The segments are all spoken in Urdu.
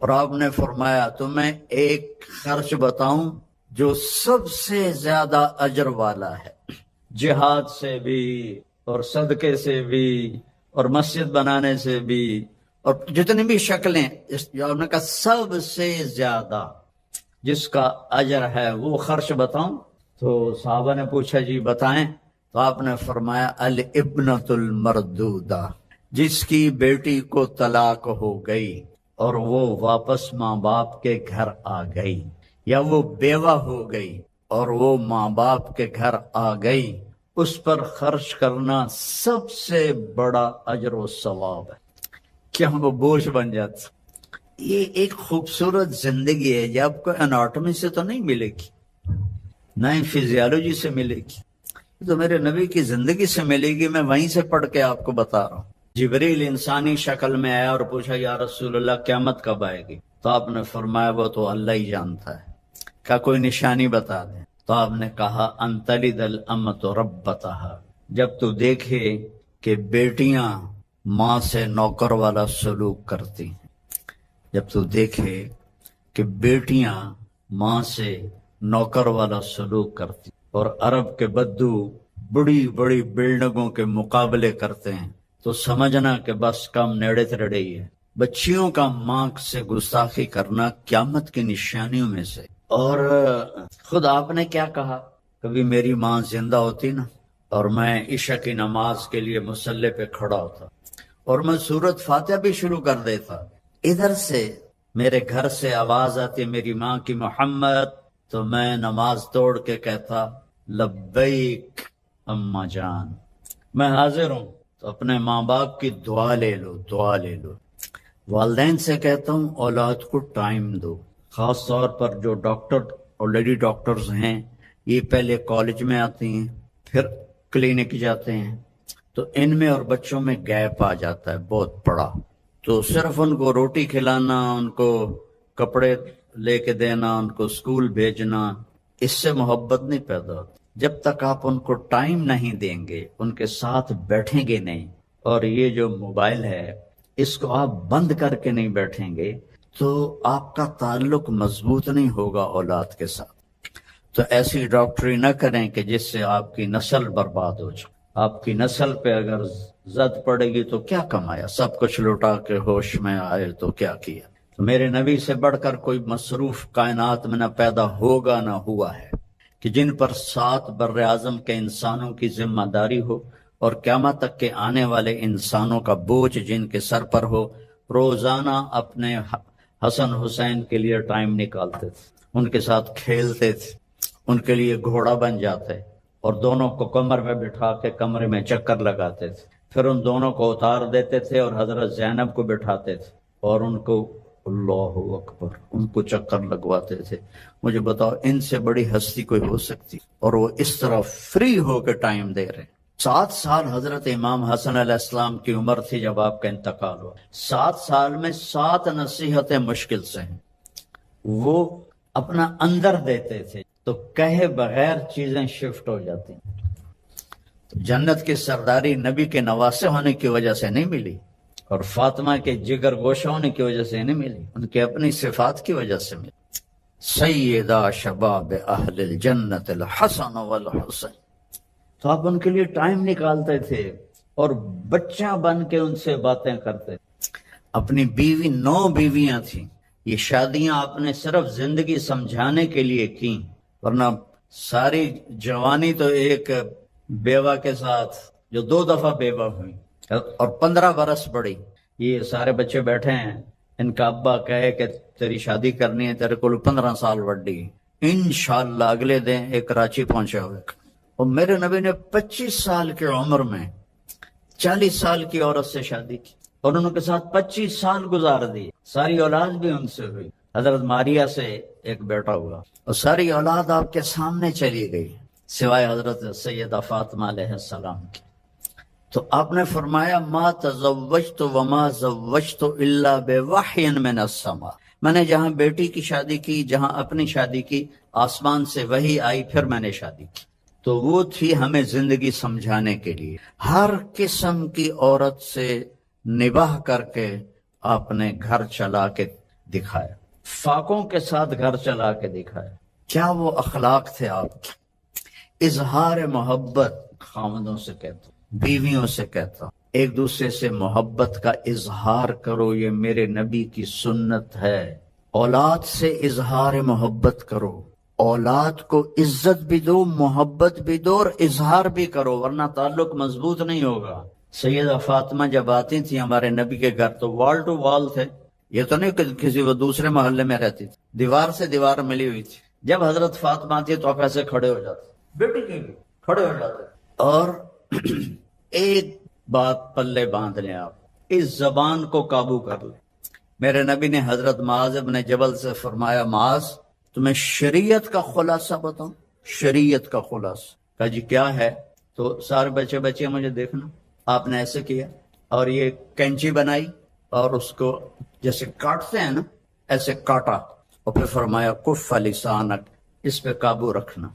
اور آپ نے فرمایا تمہیں ایک خرچ بتاؤں جو سب سے زیادہ اجر والا ہے، جہاد سے بھی اور صدقے سے بھی اور مسجد بنانے سے بھی اور جتنی بھی شکلیں، جو آپ نے کہا سب سے زیادہ جس کا اجر ہے وہ خرچ بتاؤں؟ تو صحابہ نے پوچھا جی بتائیں، تو آپ نے فرمایا الابنۃ المردودہ، جس کی بیٹی کو طلاق ہو گئی اور وہ واپس ماں باپ کے گھر آ گئی، یا وہ بیوہ ہو گئی اور وہ ماں باپ کے گھر آ گئی، اس پر خرچ کرنا سب سے بڑا اجر و ثواب ہے، کیا وہ بوجھ بن جاتا۔ یہ ایک خوبصورت زندگی ہے جو آپ کو اناٹمی سے تو نہیں ملے گی، نہ ہی فزیالوجی سے ملے گی، یہ تو میرے نبی کی زندگی سے ملے گی۔ میں وہیں سے پڑھ کے آپ کو بتا رہا ہوں۔ جبریل انسانی شکل میں آیا اور پوچھا یا رسول اللہ قیامت کب آئے گی؟ تو آپ نے فرمایا وہ تو اللہ ہی جانتا ہے، کیا کوئی نشانی بتا دیں؟ تو آپ نے کہا ان تلد الامۃ ربتہا، جب تو دیکھے کہ بیٹیاں ماں سے نوکر والا سلوک کرتی ہیں، جب تو دیکھے کہ بیٹیاں ماں سے نوکر والا سلوک کرتی، اور عرب کے بدو بڑی بڑی بلڈنگوں کے مقابلے کرتے ہیں، تو سمجھنا کہ بس کم نیڑے تڑے ہی ہے۔ بچیوں کا ماں سے گستاخی کرنا قیامت کی نشانیوں میں سے۔ اور خود آپ نے کیا کہا، کبھی میری ماں زندہ ہوتی نا اور میں عشاء کی نماز کے لیے مصلی پہ کھڑا ہوتا اور میں سورۃ فاتحہ بھی شروع کر دیتا، ادھر سے میرے گھر سے آواز آتی میری ماں کی محمد، تو میں نماز توڑ کے کہتا لبیک اماں جان، میں حاضر ہوں۔ تو اپنے ماں باپ کی دعا لے لو، دعا لے لو۔ والدین سے کہتا ہوں اولاد کو ٹائم دو، خاص طور پر جو ڈاکٹر اور لیڈی ڈاکٹرز ہیں، یہ پہلے کالج میں آتی ہیں پھر کلینک جاتے ہیں، تو ان میں اور بچوں میں گیپ آ جاتا ہے بہت بڑا، تو صرف ان کو روٹی کھلانا، ان کو کپڑے لے کے دینا، ان کو اسکول بھیجنا، اس سے محبت نہیں پیدا ہوتی جب تک آپ ان کو ٹائم نہیں دیں گے، ان کے ساتھ بیٹھیں گے نہیں۔ اور یہ جو موبائل ہے اس کو آپ بند کر کے نہیں بیٹھیں گے تو آپ کا تعلق مضبوط نہیں ہوگا اولاد کے ساتھ۔ تو ایسی ڈاکٹری نہ کریں کہ جس سے آپ کی نسل برباد ہو جائے۔ آپ کی نسل پہ اگر زد پڑے گی تو کیا کمایا، سب کچھ لوٹا کے ہوش میں آئے تو کیا کیا۔ تو میرے نبی سے بڑھ کر کوئی مصروف کائنات میں نہ پیدا ہوگا نہ ہوا ہے کہ جن پر 7 بر اعظم کے انسانوں کی ذمہ داری ہو اور قیامت تک کے آنے والے انسانوں کا بوجھ جن کے سر پر ہو، روزانہ اپنے حسن حسین کے لیے ٹائم نکالتے تھے، ان کے ساتھ کھیلتے تھے، ان کے لیے گھوڑا بن جاتے اور دونوں کو کمر میں بٹھا کے کمرے میں چکر لگاتے تھے، پھر ان دونوں کو اتار دیتے تھے اور حضرت زینب کو بٹھاتے تھے اور ان کو اللہ اکبر ان کو چکر لگواتے تھے۔ مجھے بتاؤ ان سے بڑی ہستی کوئی ہو سکتی؟ اور وہ اس طرح فری ہو کے ٹائم دے رہے ہیں۔ 7 سال حضرت امام حسن علیہ السلام کی عمر تھی جب آپ کا انتقال ہوا۔ 7 سال میں 7 نصیحتیں مشکل سے ہیں، وہ اپنا اندر دیتے تھے تو کہے بغیر چیزیں شفٹ ہو جاتی ہیں۔ جنت کی سرداری نبی کے نواسے ہونے کی وجہ سے نہیں ملی اور فاطمہ کے جگر گوشہ ہونے کی وجہ سے نہیں ملی، ان کے اپنی صفات کی وجہ سے ملی۔ سیدہ شباب اہل الجنت الحسن والحسین، تو آپ ان کے لیے ٹائم نکالتے تھے اور بچہ بن کے ان سے باتیں کرتے۔ اپنی بیوی 9 بیویاں تھیں، یہ شادیاں آپ نے صرف زندگی سمجھانے کے لیے کی، ورنہ ساری جوانی تو ایک بیوہ کے ساتھ جو 2 دفعہ بیوہ ہوئی اور 15 برس بڑی، یہ سارے بچے بیٹھے ہیں، ان کا ابا کہے کہ تیری شادی کرنی ہے، تیرے کو 15 سال بڑی، انشاءاللہ اگلے دن ایک کراچی پہنچا ہوئے۔ اور میرے نبی نے 25 سال کی عمر میں 40 سال کی عورت سے شادی کی اور ان کے ساتھ 25 سال گزار دی، ساری اولاد بھی ان سے ہوئی۔ حضرت ماریہ سے ایک بیٹا ہوا اور ساری اولاد آپ کے سامنے چلی گئی سوائے حضرت سیدہ فاطمہ علیہ السلام کی۔ تو آپ نے فرمایا ما تزوجت وما زوجت الا بوحی من السماء، میں نے جہاں بیٹی کی شادی کی، جہاں اپنی شادی کی، آسمان سے وحی آئی پھر میں نے شادی کی۔ تو وہ تھی ہمیں زندگی سمجھانے کے لیے۔ ہر قسم کی عورت سے نباہ کر کے آپ نے گھر چلا کے دکھایا، فاقوں کے ساتھ گھر چلا کے دکھایا۔ کیا وہ اخلاق تھے آپ کے؟ اظہار محبت خاوندوں سے کہتا ہوں، بیویوں سے کہتا ہوں، ایک دوسرے سے محبت کا اظہار کرو، یہ میرے نبی کی سنت ہے۔ اولاد سے اظہار محبت کرو، اولاد کو عزت بھی دو، محبت بھی دو اور اظہار بھی کرو، ورنہ تعلق مضبوط نہیں ہوگا۔ سیدہ فاطمہ جب آتی تھی ہمارے نبی کے گھر تو وال ٹو وال تھے، یہ تو نہیں کہ کسی وہ دوسرے محلے میں رہتی تھی، دیوار سے دیوار ملی ہوئی تھی۔ جب حضرت فاطمہ آتی تو آپ ایسے کھڑے ہو جاتے، بیٹی کے لیے کھڑے ہو جاتے۔ اور ایک بات پلے باندھ لیں، آپ اس زبان کو قابو کر لیں۔ میرے نبی نے حضرت معاذ بن جبل سے فرمایا، معاذ تمہیں شریعت کا خلاصہ بتاؤں؟ شریعت کا خلاصہ؟ کہا جی کیا ہے؟ تو سارے بچے بچے مجھے دیکھنا، آپ نے ایسے کیا اور یہ کینچی بنائی اور اس کو جیسے کاٹتے ہیں نا ایسے کاٹا، اور پھر فرمایا کف لسانک، اس پہ قابو رکھنا۔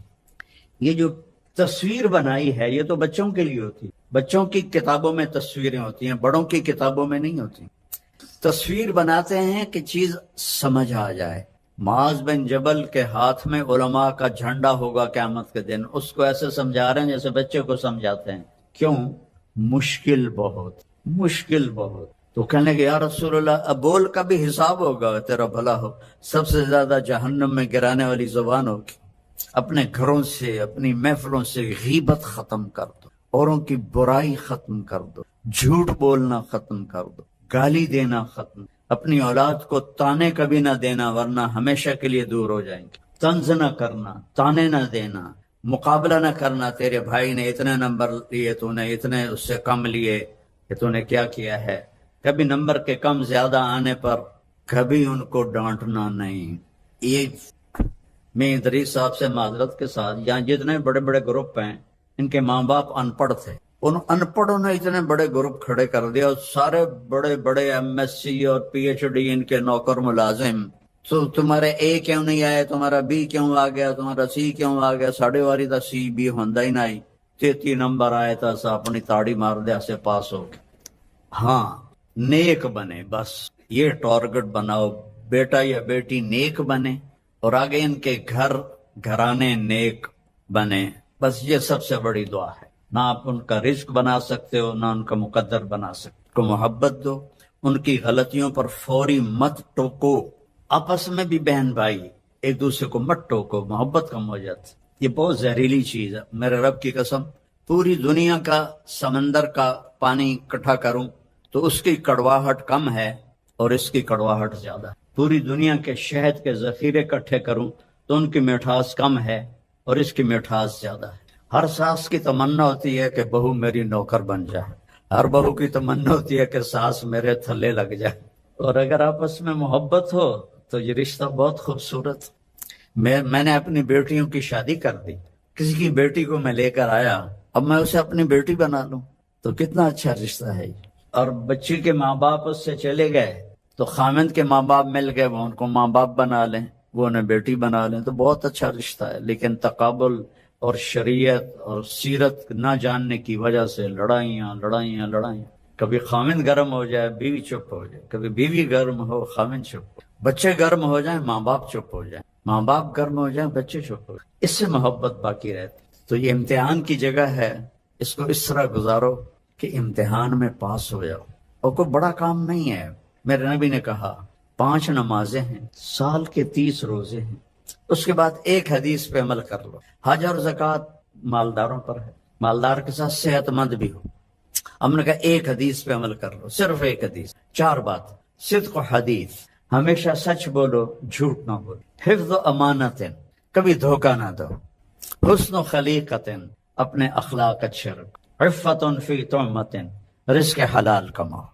یہ جو تصویر بنائی ہے یہ تو بچوں کے لیے ہوتی ہے، بچوں کی کتابوں میں تصویریں ہوتی ہیں، بڑوں کی کتابوں میں نہیں ہوتی۔ تصویر بناتے ہیں کہ چیز سمجھ آ جائے۔ معاذ بن جبل کے ہاتھ میں علماء کا جھنڈا ہوگا قیامت کے دن، اس کو ایسے سمجھا رہے ہیں جیسے بچے کو سمجھاتے ہیں۔ کیوں؟ مشکل بہت، مشکل بہت۔ تو کہنے کہ یا رسول اللہ اب بول کا بھی حساب ہوگا، تیرا بھلا ہو، سب سے زیادہ جہنم میں گرانے والی زبان ہوگی۔ اپنے گھروں سے، اپنی محفلوں سے غیبت ختم کر دو، اوروں کی برائی ختم کر دو، جھوٹ بولنا ختم کر دو، گالی دینا ختم، اپنی اولاد کو تانے کبھی نہ دینا ورنہ ہمیشہ کے لیے دور ہو جائیں گے، طنز نہ کرنا، تانے نہ دینا، مقابلہ نہ کرنا، تیرے بھائی نے اتنے نمبر لیے تو نے اتنے اس سے کم لیے، کہ تو نے کیا کیا ہے۔ کبھی نمبر کے کم زیادہ آنے پر کبھی ان کو ڈانٹنا نہیں۔ یہ میں ادریس صاحب سے معذرت کے ساتھ، یہاں جتنے بڑے بڑے گروپ ہیں ان کے ماں باپ ان پڑھ تھے، ان ان پڑھوں نے اتنے بڑے گروپ کھڑے کر دیا، اور سارے بڑے بڑے ایم ایس سی اور پی ایچ ڈی ان کے نوکر ملازم۔ تو تمہارے اے کیوں نہیں آئے، تمہارا بی کیوں آ گیا، تمہارا سی کیوں آ گیا، ساڑھے واری تا سی بی ہوندا ہی نہیں، 33 نمبر آئے تا سا اپنی تاڑی مار دیا سے پاس ہو گئے۔ ہاں نیک بنے، بس یہ ٹارگٹ بناؤ، بیٹا یا بیٹی نیک بنے اور آگے ان کے گھر گھرانے نیک بنے، بس یہ سب سے بڑی دعا ہے۔ نہ آپ ان کا رزق بنا سکتے ہو، نہ ان کا مقدر بنا سکتے کو محبت دو، ان کی غلطیوں پر فوری مت ٹوکو، آپس میں بھی بہن بھائی ایک دوسرے کو مت ٹوکو، محبت کم ہو جاتی۔ یہ بہت زہریلی چیز ہے، میرے رب کی قسم، پوری دنیا کا سمندر کا پانی اکٹھا کروں تو اس کی کڑواہٹ کم ہے اور اس کی کڑواہٹ زیادہ ہے۔ پوری دنیا کے شہد کے ذخیرے اکٹھے کروں تو ان کی مٹھاس کم ہے اور اس کی مٹھاس زیادہ ہے۔ ہر ساس کی تمنا ہوتی ہے کہ بہو میری نوکر بن جائے، ہر بہو کی تمنا ہوتی ہے کہ ساس میرے تھلے لگ جائے، اور اگر آپس میں محبت ہو تو یہ رشتہ بہت خوبصورت۔ میں نے اپنی بیٹیوں کی شادی کر دی، کسی کی بیٹی کو میں لے کر آیا، اب میں اسے اپنی بیٹی بنا لوں تو کتنا اچھا رشتہ ہے۔ اور بچی کے ماں باپ اس سے چلے گئے تو خامند کے ماں باپ مل گئے، وہ ان کو ماں باپ بنا لیں، وہ انہیں بیٹی بنا لیں، تو بہت اچھا رشتہ ہے۔ لیکن تقابل اور شریعت اور سیرت نہ جاننے کی وجہ سے لڑائیاں لڑائیاں لڑائیاں، کبھی خامند گرم ہو جائے بیوی چپ ہو جائے، کبھی بیوی گرم ہو خامند چپ ہو، بچے گرم ہو جائیں ماں باپ چپ ہو جائیں، ماں باپ گرم ہو جائیں بچے چپ ہو جائیں، اس سے محبت باقی رہتی۔ تو یہ امتحان کی جگہ ہے، اس کو اس طرح گزارو کہ امتحان میں پاس ہو جاؤ، اور کوئی بڑا کام نہیں ہے۔ میرے نبی نے کہا 5 نمازیں ہیں، سال کے 30 روزے ہیں، اس کے بعد ایک حدیث پہ عمل کر لو۔ حج اور زکوٰۃ مالداروں پر ہے، مالدار کے ساتھ صحت مند بھی ہو۔ ہم نے کہا ایک حدیث پہ عمل کر لو، صرف ایک حدیث، 4 بات، صدق و حدیث، ہمیشہ سچ بولو جھوٹ نہ بولو، حفظ و امانت، کبھی دھوکہ نہ دو، حسن و خلیقت، اپنے اخلاق اچھے رکھو، عفت فی طعمت، رزق حلال کماؤ،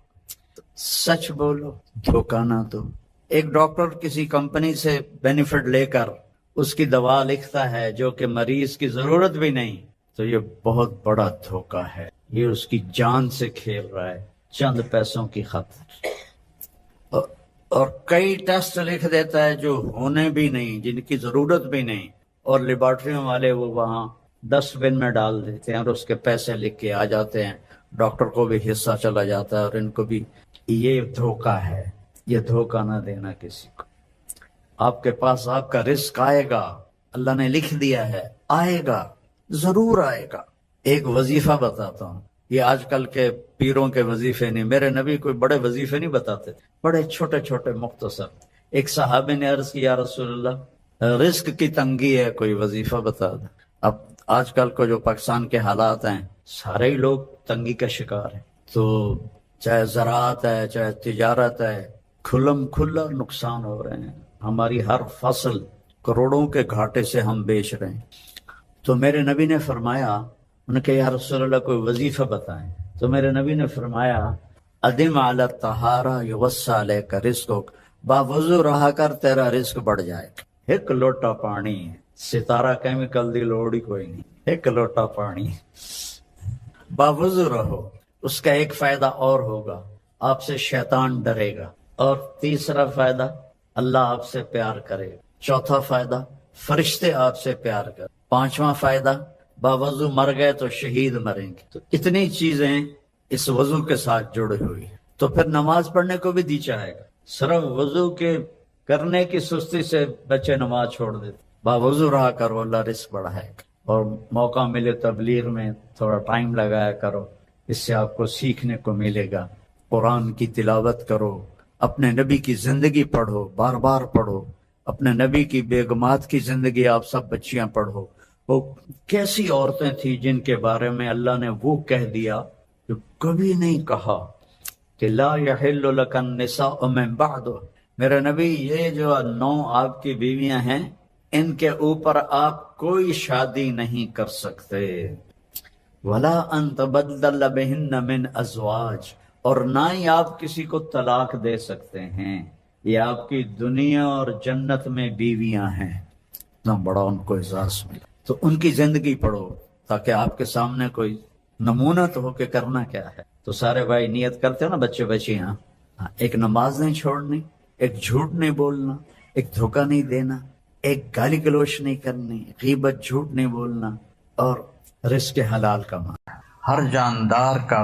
سچ بولو دھوکہ نہ دو۔ ایک ڈاکٹر کسی کمپنی سے بینیفٹ لے کر اس کی دوا لکھتا ہے جو کہ مریض کی ضرورت بھی نہیں، تو یہ بہت بڑا دھوکہ ہے، یہ اس کی جان سے کھیل رہا ہے چند پیسوں کی خاطر، اور کئی ٹیسٹ لکھ دیتا ہے جو ہونے بھی نہیں، جن کی ضرورت بھی نہیں، اور لیبارٹریوں والے وہ وہاں 10 بن میں ڈال دیتے ہیں اور اس کے پیسے لکھ کے آ جاتے ہیں، ڈاکٹر کو بھی حصہ چلا جاتا ہے اور ان کو بھی۔ یہ دھوکہ ہے۔ یہ دھوکہ نہ دینا کسی کو. آپ کے پاس آپ کا رزق آئے گا، اللہ نے لکھ دیا ہے، آئے گا، ضرور آئے گا. ایک وظیفہ بتاتا ہوں، یہ آج کل کے پیروں کے وظیفے نہیں، میرے نبی کوئی بڑے وظیفے نہیں بتاتے تھے، بڑے چھوٹے چھوٹے مختصر. ایک صحابی نے عرض کیا، یا رسول اللہ رزق کی تنگی ہے، کوئی وظیفہ بتا دیں. اب آج کل کو جو پاکستان کے حالات ہیں، سارے ہی لوگ تنگی کا شکار ہیں. تو چاہے زراعت ہے، چاہے تجارت ہے، کھلم کھلا نقصان ہو رہے ہیں. ہماری ہر فصل کروڑوں کے گھاٹے سے ہم بیچ رہے ہیں. تو میرے نبی نے فرمایا، انہوں نے کہا یا رسول اللہ کوئی وظیفہ بتائیں. تو میرے نبی نے فرمایا ادم علی الطہارہ یوسع علیک رزقک، باوضو رہا کر تیرا رزق بڑھ جائے گا. ایک لوٹا پانی، ستارہ کیمیکل دی لوڑ ہی کوئی نہیں، ایک لوٹا پانی، باوضو رہو. اس کا ایک فائدہ اور ہوگا، آپ سے شیطان ڈرے گا. اور تیسرا فائدہ، اللہ آپ سے پیار کرے گا. چوتھا فائدہ، فرشتے آپ سے پیار کریں. پانچواں فائدہ، باوضو مر گئے تو شہید مریں گے. تو اتنی چیزیں اس وضو کے ساتھ جڑی ہوئی ہیں. تو پھر نماز پڑھنے کو بھی دی چاہے گا. صرف وضو کے کرنے کی سستی سے بچے نماز چھوڑ دیتے. باوضو رہا کرو، اللہ رزق بڑھائے گا. اور موقع ملے تبلیغ میں تھوڑا ٹائم لگایا کرو، اس سے آپ کو سیکھنے کو ملے گا. قرآن کی تلاوت کرو، اپنے نبی کی زندگی پڑھو، بار بار پڑھو. اپنے نبی کی بیگمات کی زندگی آپ سب بچیاں پڑھو. وہ کیسی عورتیں تھیں جن کے بارے میں اللہ نے وہ کہہ دیا جو کبھی نہیں کہا کہ لا یحل لک النساء من بعد. میرے نبی یہ جو 9 آپ کی بیویاں ہیں، ان کے اوپر آپ کوئی شادی نہیں کر سکتے. ولا ان تبدل بہن من ازواج، اور نہ ہی آپ کسی کو طلاق دے سکتے ہیں. یہ آپ کی دنیا اور جنت میں بیویاں ہیں. اتنا بڑا ان کو اعزاز ملا. تو ان کی زندگی پڑھو تاکہ آپ کے سامنے کوئی نمونہ تو ہو کہ کرنا کیا ہے. تو سارے بھائی نیت کرتے ہو نا بچے بچیاں، ایک نماز نہیں چھوڑنی، ایک جھوٹ نہیں بولنا، ایک دھوکہ نہیں دینا، ایک گالی گلوچ نہیں کرنی، غیبت جھوٹ نہیں بولنا، اور رزق حلال کمانا. ہر جاندار کا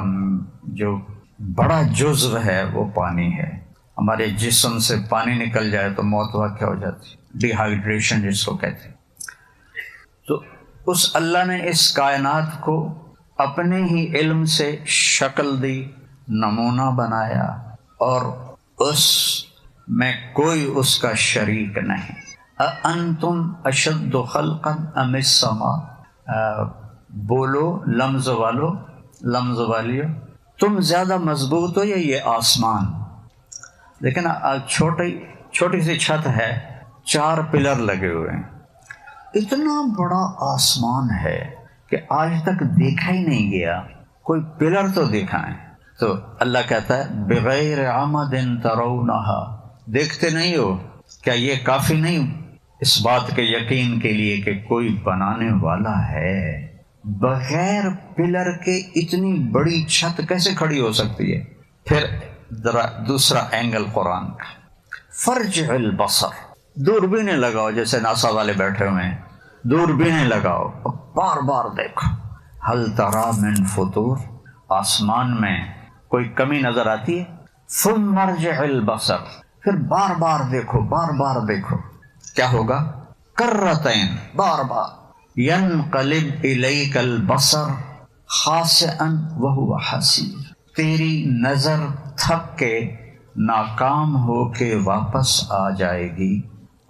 جو بڑا جزو ہے وہ پانی ہے. ہمارے جسم سے پانی نکل جائے تو موت واقع ہو جاتی، ڈی ہائیڈریشن جس کو کہتے ہیں. تو اس اللہ نے اس کائنات کو اپنے ہی علم سے شکل دی، نمونہ بنایا، اور اس میں کوئی اس کا شریک نہیں. اَأَنْتُمْ أَشَدُّ خَلْقًا أَمِ السَّمَاءُ، بولو لمز والو، لمز والیو، تم زیادہ مضبوط ہو یا یہ آسمان؟ لیکن چھوٹی سی چھت ہے، 4 پلر لگے ہوئے ہیں. اتنا بڑا آسمان ہے کہ آج تک دیکھا ہی نہیں گیا. کوئی پلر تو دکھائیں. تو اللہ کہتا ہے بغیر عمد ترونها، دیکھتے نہیں ہو؟ کیا یہ کافی نہیں اس بات کے یقین کے لیے کہ کوئی بنانے والا ہے؟ بغیر پلر کے اتنی بڑی چھت کیسے کھڑی ہو سکتی ہے؟ پھر ذرا دوسرا اینگل قرآن کا، فرجع البصر، دوربینیں لگاؤ جیسے ناسا والے بیٹھے ہوئے ہیں، دوربینیں لگاؤ، بار بار دیکھو. ہل تری من فطور، آسمان میں کوئی کمی نظر آتی ہے؟ ثم ارجع البصر، پھر بار بار دیکھو، بار بار دیکھو. کیا ہوگا؟ کرتین، بار بار. ینقلب الیک البصر خاسئا وہو حسیر، تیری نظر تھک کے ناکام ہو کے واپس آ جائے گی،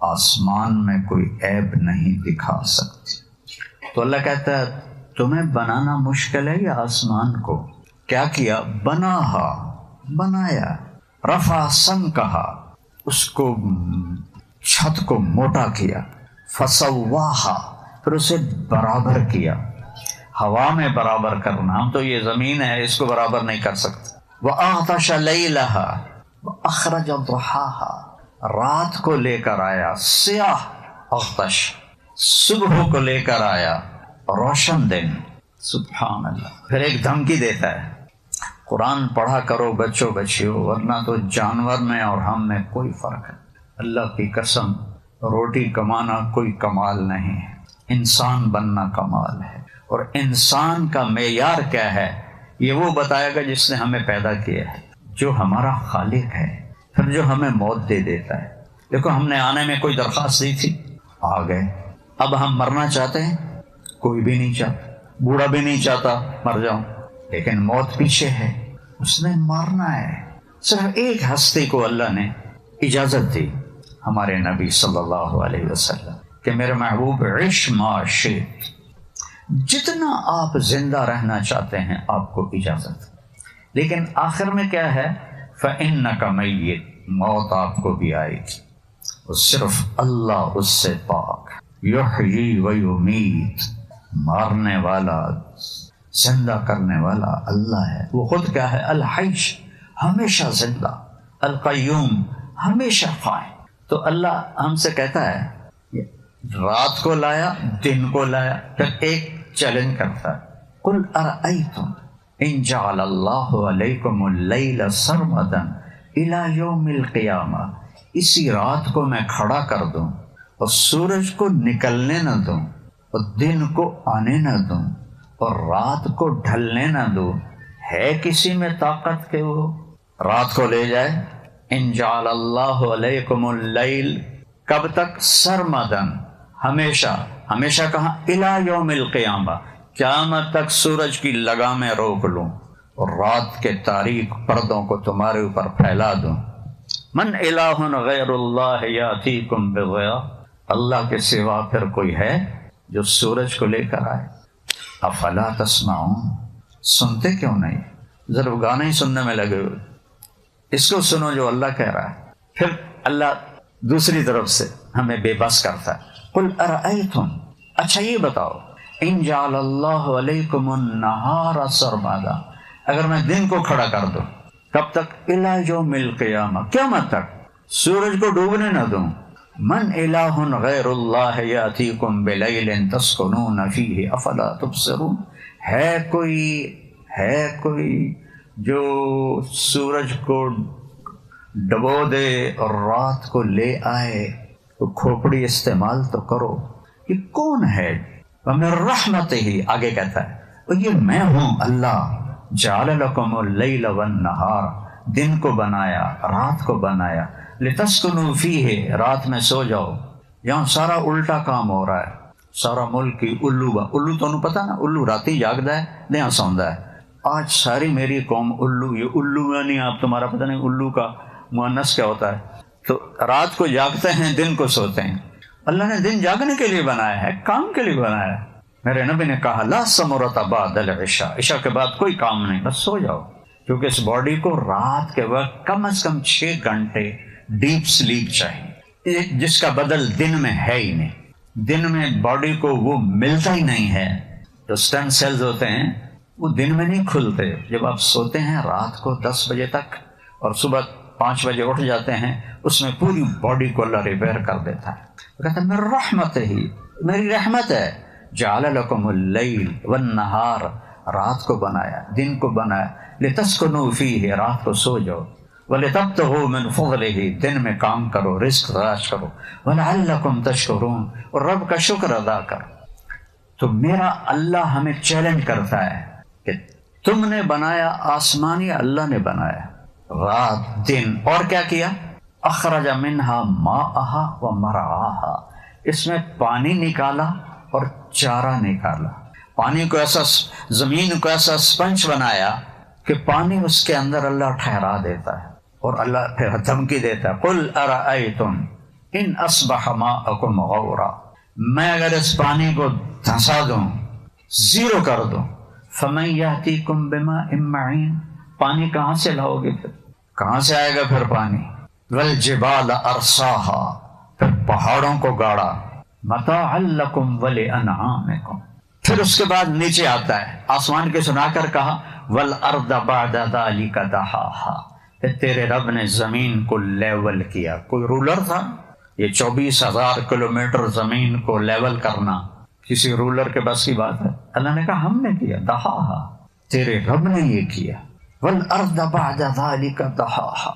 آسمان میں کوئی عیب نہیں دکھا سکتی. تو اللہ کہتا ہے تمہیں بنانا مشکل ہے یا آسمان کو؟ کیا کیا؟ بنایا. رفع سمکہا، اس کو چھت کو موٹا کیا. فسواہا، پھر اسے برابر کیا. ہوا میں برابر کرنا، ہم تو یہ زمین ہے اس کو برابر نہیں کر سکتے. وَأَغْطَشَ لَيْلَهَا وَأَخْرَجَ ضُحَاهَا، رات کو لے کر آیا سیاہ اغتش، صبح کو لے کر آیا روشن دن. سبحان اللہ. پھر ایک دھمکی دیتا ہے، قرآن پڑھا کرو بچوں بچیوں، ورنہ تو جانور میں اور ہم میں کوئی فرق ہے. اللہ کی قسم، روٹی کمانا کوئی کمال نہیں ہے، انسان بننا کمال ہے. اور انسان کا معیار کیا ہے یہ وہ بتائے گا جس نے ہمیں پیدا کیا ہے، جو ہمارا خالق ہے. پھر جو ہمیں موت دے دیتا ہے. دیکھو ہم نے آنے میں کوئی درخواست دی تھی، آ گئے. اب ہم مرنا چاہتے ہیں؟ کوئی بھی نہیں چاہتا. بوڑھا بھی نہیں چاہتا مر جاؤں، لیکن موت پیچھے ہے، اس نے مارنا ہے. صرف ایک ہستی کو اللہ نے اجازت دی، ہمارے نبی صلی اللہ علیہ وسلم، کہ میرے محبوب عش ما شئت، جتنا آپ زندہ رہنا چاہتے ہیں آپ کو اجازت. لیکن آخر میں کیا ہے؟ فإنک میت، موت آپ کو بھی آئے گی. اور صرف اللہ اس سے پاک. یحیی و یمیت، مارنے والا زندہ کرنے والا اللہ ہے. وہ خود کیا ہے؟ الحی، ہمیشہ زندہ، القیوم، ہمیشہ قائم. تو اللہ ہم سے کہتا ہے رات کو لایا، دن کو لایا، پھر ایک چیلنج کرتا ہے، قل ارأیتم ان جعل اللہ علیکم اللیل سرمدا الی یوم القیامہ. اسی رات کو میں کھڑا کر دوں اور سورج کو نکلنے نہ دوں اور دن کو آنے نہ دوں اور رات کو ڈھلنے نہ دوں، ہے کسی میں طاقت کہ وہ رات کو لے جائے؟ ان جعل اللہ علیکم اللیل، کب تک؟ سرمدن، ہمیشہ. ہمیشہ کہاں؟ الی یوم القیامہ، قیامت تک سورج کی لگامیں روک لوں اور رات کے تاریک پردوں کو تمہارے اوپر پھیلا دوں. من الہ غیر اللہ یاتیکم بضیاء، اللہ کے سوا پھر کوئی ہے جو سورج کو لے کر آئے؟ افلا تسمعون، سنتے کیوں نہیں؟ ضرور گانے ہی سننے میں لگے ہوئے. اس کو سنو جو اللہ کہہ رہا ہے. پھر اللہ دوسری طرف سے ہمیں بے بس کرتا ہے. قل ارأیتم، اچھا یہ بتاؤ، ان جعل اللہ علیکم النہار سرمدا، اگر میں دن کو کھڑا کر دوں، کب تک؟ الی یوم القیامہ، قیامت تک، سورج کو ڈوبنے نہ دوں. من الہ غیر اللہ یاتیکم بلیل تسکنون فیہ افلا تبصرون، ہے کوئی جو سورج کو ڈبو دے اور رات کو لے آئے؟ تو کھوپڑی استعمال تو کرو. یہ کون ہے؟ وَمِن رَحْمَتِهِ، آگے کہتا ہے اور یہ میں ہوں اللہ. جَعَلَ لَكُمُ اللَّيْلَ وَالنَّهَارَ، دن کو بنایا، رات کو بنایا. لِتَسْكُنُوا فِيهِ، رات میں سو جاؤ. یہاں سارا الٹا کام ہو رہا ہے. سارا ملک کی الو تو پتا نا، الو راتی جاگدا ہے، دیاں سوندا ہے. آج ساری میری قوم الو، یہ الو یعنی آپ تمہارا پتہ نہیں الو کا مؤنث کیا ہوتا ہے. تو رات کو جاگتے ہیں، دن کو سوتے ہیں. اللہ نے دن جاگنے کے لیے بنایا ہے، کام کے لیے بنایا ہے. میرے نبی نے کہا لا ثمرۃ بعد العشاء، عشاء کے بعد کوئی کام نہیں، بس سو جاؤ. کیونکہ اس باڈی کو رات کے وقت کم از کم 6 گھنٹے ڈیپ سلیپ چاہیے، جس کا بدل دن میں ہے ہی نہیں. دن میں باڈی کو وہ ملتا ہی نہیں ہے. جو اسٹیم سیلز ہوتے ہیں وہ دن میں نہیں کھلتے. جب آپ سوتے ہیں رات کو 10 بجے تک اور صبح 5 بجے اٹھ جاتے ہیں، اس میں پوری باڈی کو اللہ ریپیئر کر دیتا ہے. کہتا ہے میری رحمت ہی، میری رحمت ہے. جعل لکم اللیل والنہار، رات کو بنایا، دن کو بنایا. لتسکنوا فیہ، رات کو سو جاؤ. ولتبتغوا من فضلہ، دن میں کام کرو، رزق تلاش کرو. ولعلکم تشکرون، اور رب کا شکر ادا کرو. تو میرا اللہ ہمیں چیلنج کرتا ہے کہ تم نے بنایا آسمانی، اللہ نے بنایا رات دن، اور کیا کیا؟ اخرج منہا ماءہا ومرعاہا، اس میں پانی نکالا اور چارہ نکالا. پانی کو ایسا، زمین کو ایسا سپنج بنایا کہ پانی اس کے اندر اللہ ٹھہرا دیتا ہے. اور اللہ پھر دھمکی دیتا ہے قل ارأیتم ان اصبح ماءکم غورا، میں اگر اس پانی کو دھنسا دوں، زیرو کر دوں، فمن یأتیکم بماء معین، پانی کہاں سے لاؤ گے؟ پھر کہاں سے آئے گا پھر پانی؟ والجبال ارساہا، پھر پہاڑوں کو گاڑا. متاعا لکم ولانعامکم، پھر اس کے بعد نیچے آتا ہے، آسمان کے سنا کر کہا والارض بعد ذلک دحاہا، پھر تیرے رب نے زمین کو لیول کیا. کوئی رولر تھا؟ یہ 24,000 کلومیٹر زمین کو لیول کرنا کسی رولر کے بس کی بات ہے؟ اللہ نے کہا ہم نے کیا. دحاہا، تیرے رب نے یہ کیا. والارض بعد ذلک دحاہا،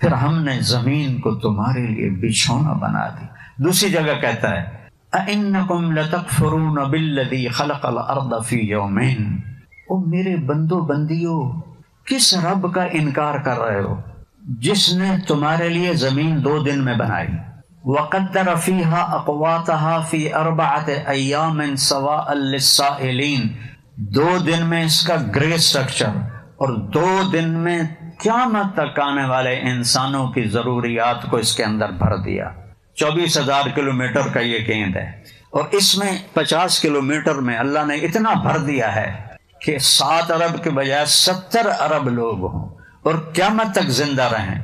پھر ہم نے زمین کو تمہارے لیے بچھونا بنا دی. دوسری جگہ کہتا ہے اَإِنَّكُمْ لَتَكْفُرُونَ بِالَّذِي خَلَقَ الْأَرْضَ فِي يَوْمَيْنِ، او میرے بندو بندیو، کس رب کا انکار کر رہے ہو جس نے تمہارے لیے زمین 2 دن میں بنائی. وقدر فيها اقواتها في 4 ايام سواء للسائلين. 2 دن میں اس کا گرے اسٹرکچر اور 2 دن میں قیامت تک آنے والے انسانوں کی ضروریات کو اس کے اندر بھر دیا. 24,000 کلومیٹر کا یہ گیند ہے اور اس میں 50 کلومیٹر میں اللہ نے اتنا بھر دیا ہے کہ 7 ارب کے بجائے 70 ارب لوگ ہوں اور قیامت تک زندہ رہیں.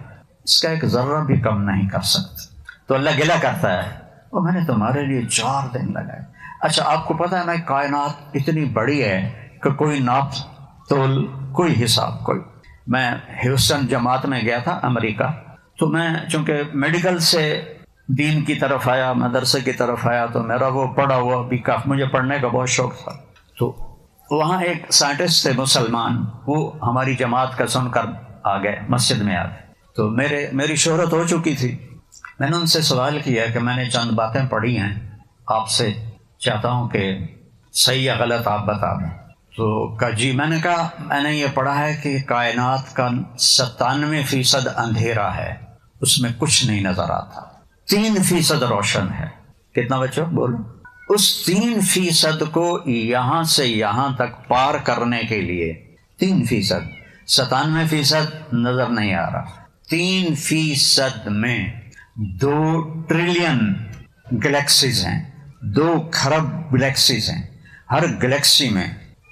اس کا ایک ذرہ بھی کم نہیں کر سکتے. تو اللہ گلہ کرتا ہے اور میں نے تمہارے لیے 4 دن لگائے. اچھا آپ کو پتا ہے نا کائنات اتنی بڑی ہے کہ کوئی ناپ تول کوئی حساب کوئی. میں ہیوسٹن جماعت میں گیا تھا امریکہ، تو میں چونکہ میڈیکل سے دین کی طرف آیا، مدرسے کی طرف آیا، تو میرا وہ پڑھا ہوا بھی کافی، مجھے پڑھنے کا بہت شوق تھا. تو وہاں ایک سائنٹسٹ تھے مسلمان، وہ ہماری جماعت کا سن کر آ گئے، مسجد میں آ گئے. تو میری شہرت ہو چکی تھی. میں نے ان سے سوال کیا کہ میں نے چند باتیں پڑھی ہیں، آپ سے چاہتا ہوں کہ صحیح یا غلط آپ بتا دیں. تو کہا جی. میں نے کہا میں نے یہ پڑھا ہے کہ کائنات کا 97% اندھیرا ہے، اس میں کچھ نہیں نظر آتا، 3% روشن ہے. کتنا بچوں بولو؟ اس 3% کو یہاں سے یہاں تک پار کرنے کے لیے 3%، 97% نظر نہیں آ رہا. 3% میں 2 ٹریلین گلیکسیز ہیں، 2 کھرب گلیکسیز ہیں. ہر گلیکسی میں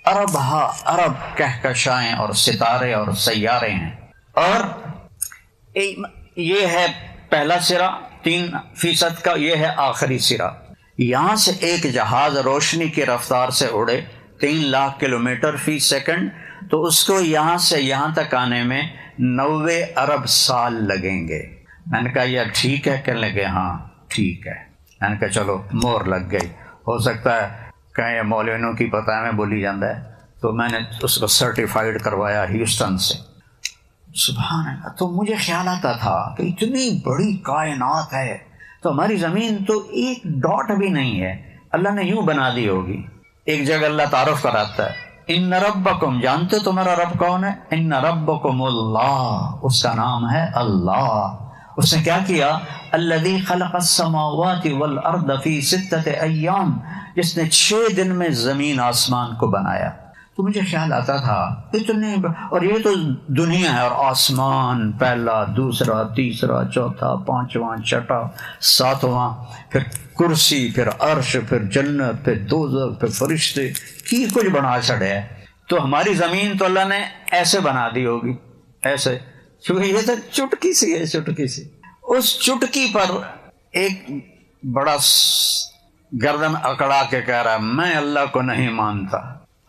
ارب ارب کہکشائیں اور ستارے اور سیارے ہیں. اور یہ ہے پہلا سرا 3% کا، یہ ہے آخری سرا. یہاں سے ایک جہاز روشنی کی رفتار سے اڑے 3 لاکھ کلومیٹر فی سیکنڈ، تو اس کو یہاں سے یہاں تک آنے میں 90 ارب سال لگیں گے. میں نے کہا یہ ٹھیک ہے؟ کہنے لگے ہاں ٹھیک ہے. میں نے کہا چلو مور لگ گئی. ہو سکتا ہے کہیں مولویوں کی پتہ میں بولی جاتا ہے. تو میں نے اس کو سرٹیفائڈ کروایا ہیوسٹن سے. سبحان اللہ. تو مجھے خیال آتا تھا کہ اتنی بڑی کائنات ہے تو ہماری زمین تو ایک ڈاٹ بھی نہیں ہے، اللہ نے یوں بنا دی ہوگی. ایک جگہ اللہ تعارف کراتا ہے، ان ربکم، جانتے تمہارا رب کون ہے؟ ان ربکم اللہ، اس کا نام ہے اللہ. اس نے کیا کیا؟ الذی خلق السماوات والارض فی 6 ایام، جس نے 6 دن میں زمین آسمان کو بنایا. تو مجھے خیال آتا تھا اتنے، اور یہ تو دنیا ہے، اور آسمان پہلا، دوسرا، تیسرا، چوتھا، پانچواں، چھٹا، ساتواں، پھر کرسی، پھر عرش، پھر جنت، پھر دوزخ، پھر فرشتے، کی کچھ بنا چھڑے ہے. تو ہماری زمین تو اللہ نے ایسے بنا دی ہوگی، ایسے، کیونکہ یہ تو چٹکی سی ہے، چٹکی سی. اس چٹکی پر ایک بڑا گردن اکڑا کے کہہ رہا ہے میں اللہ کو نہیں مانتا.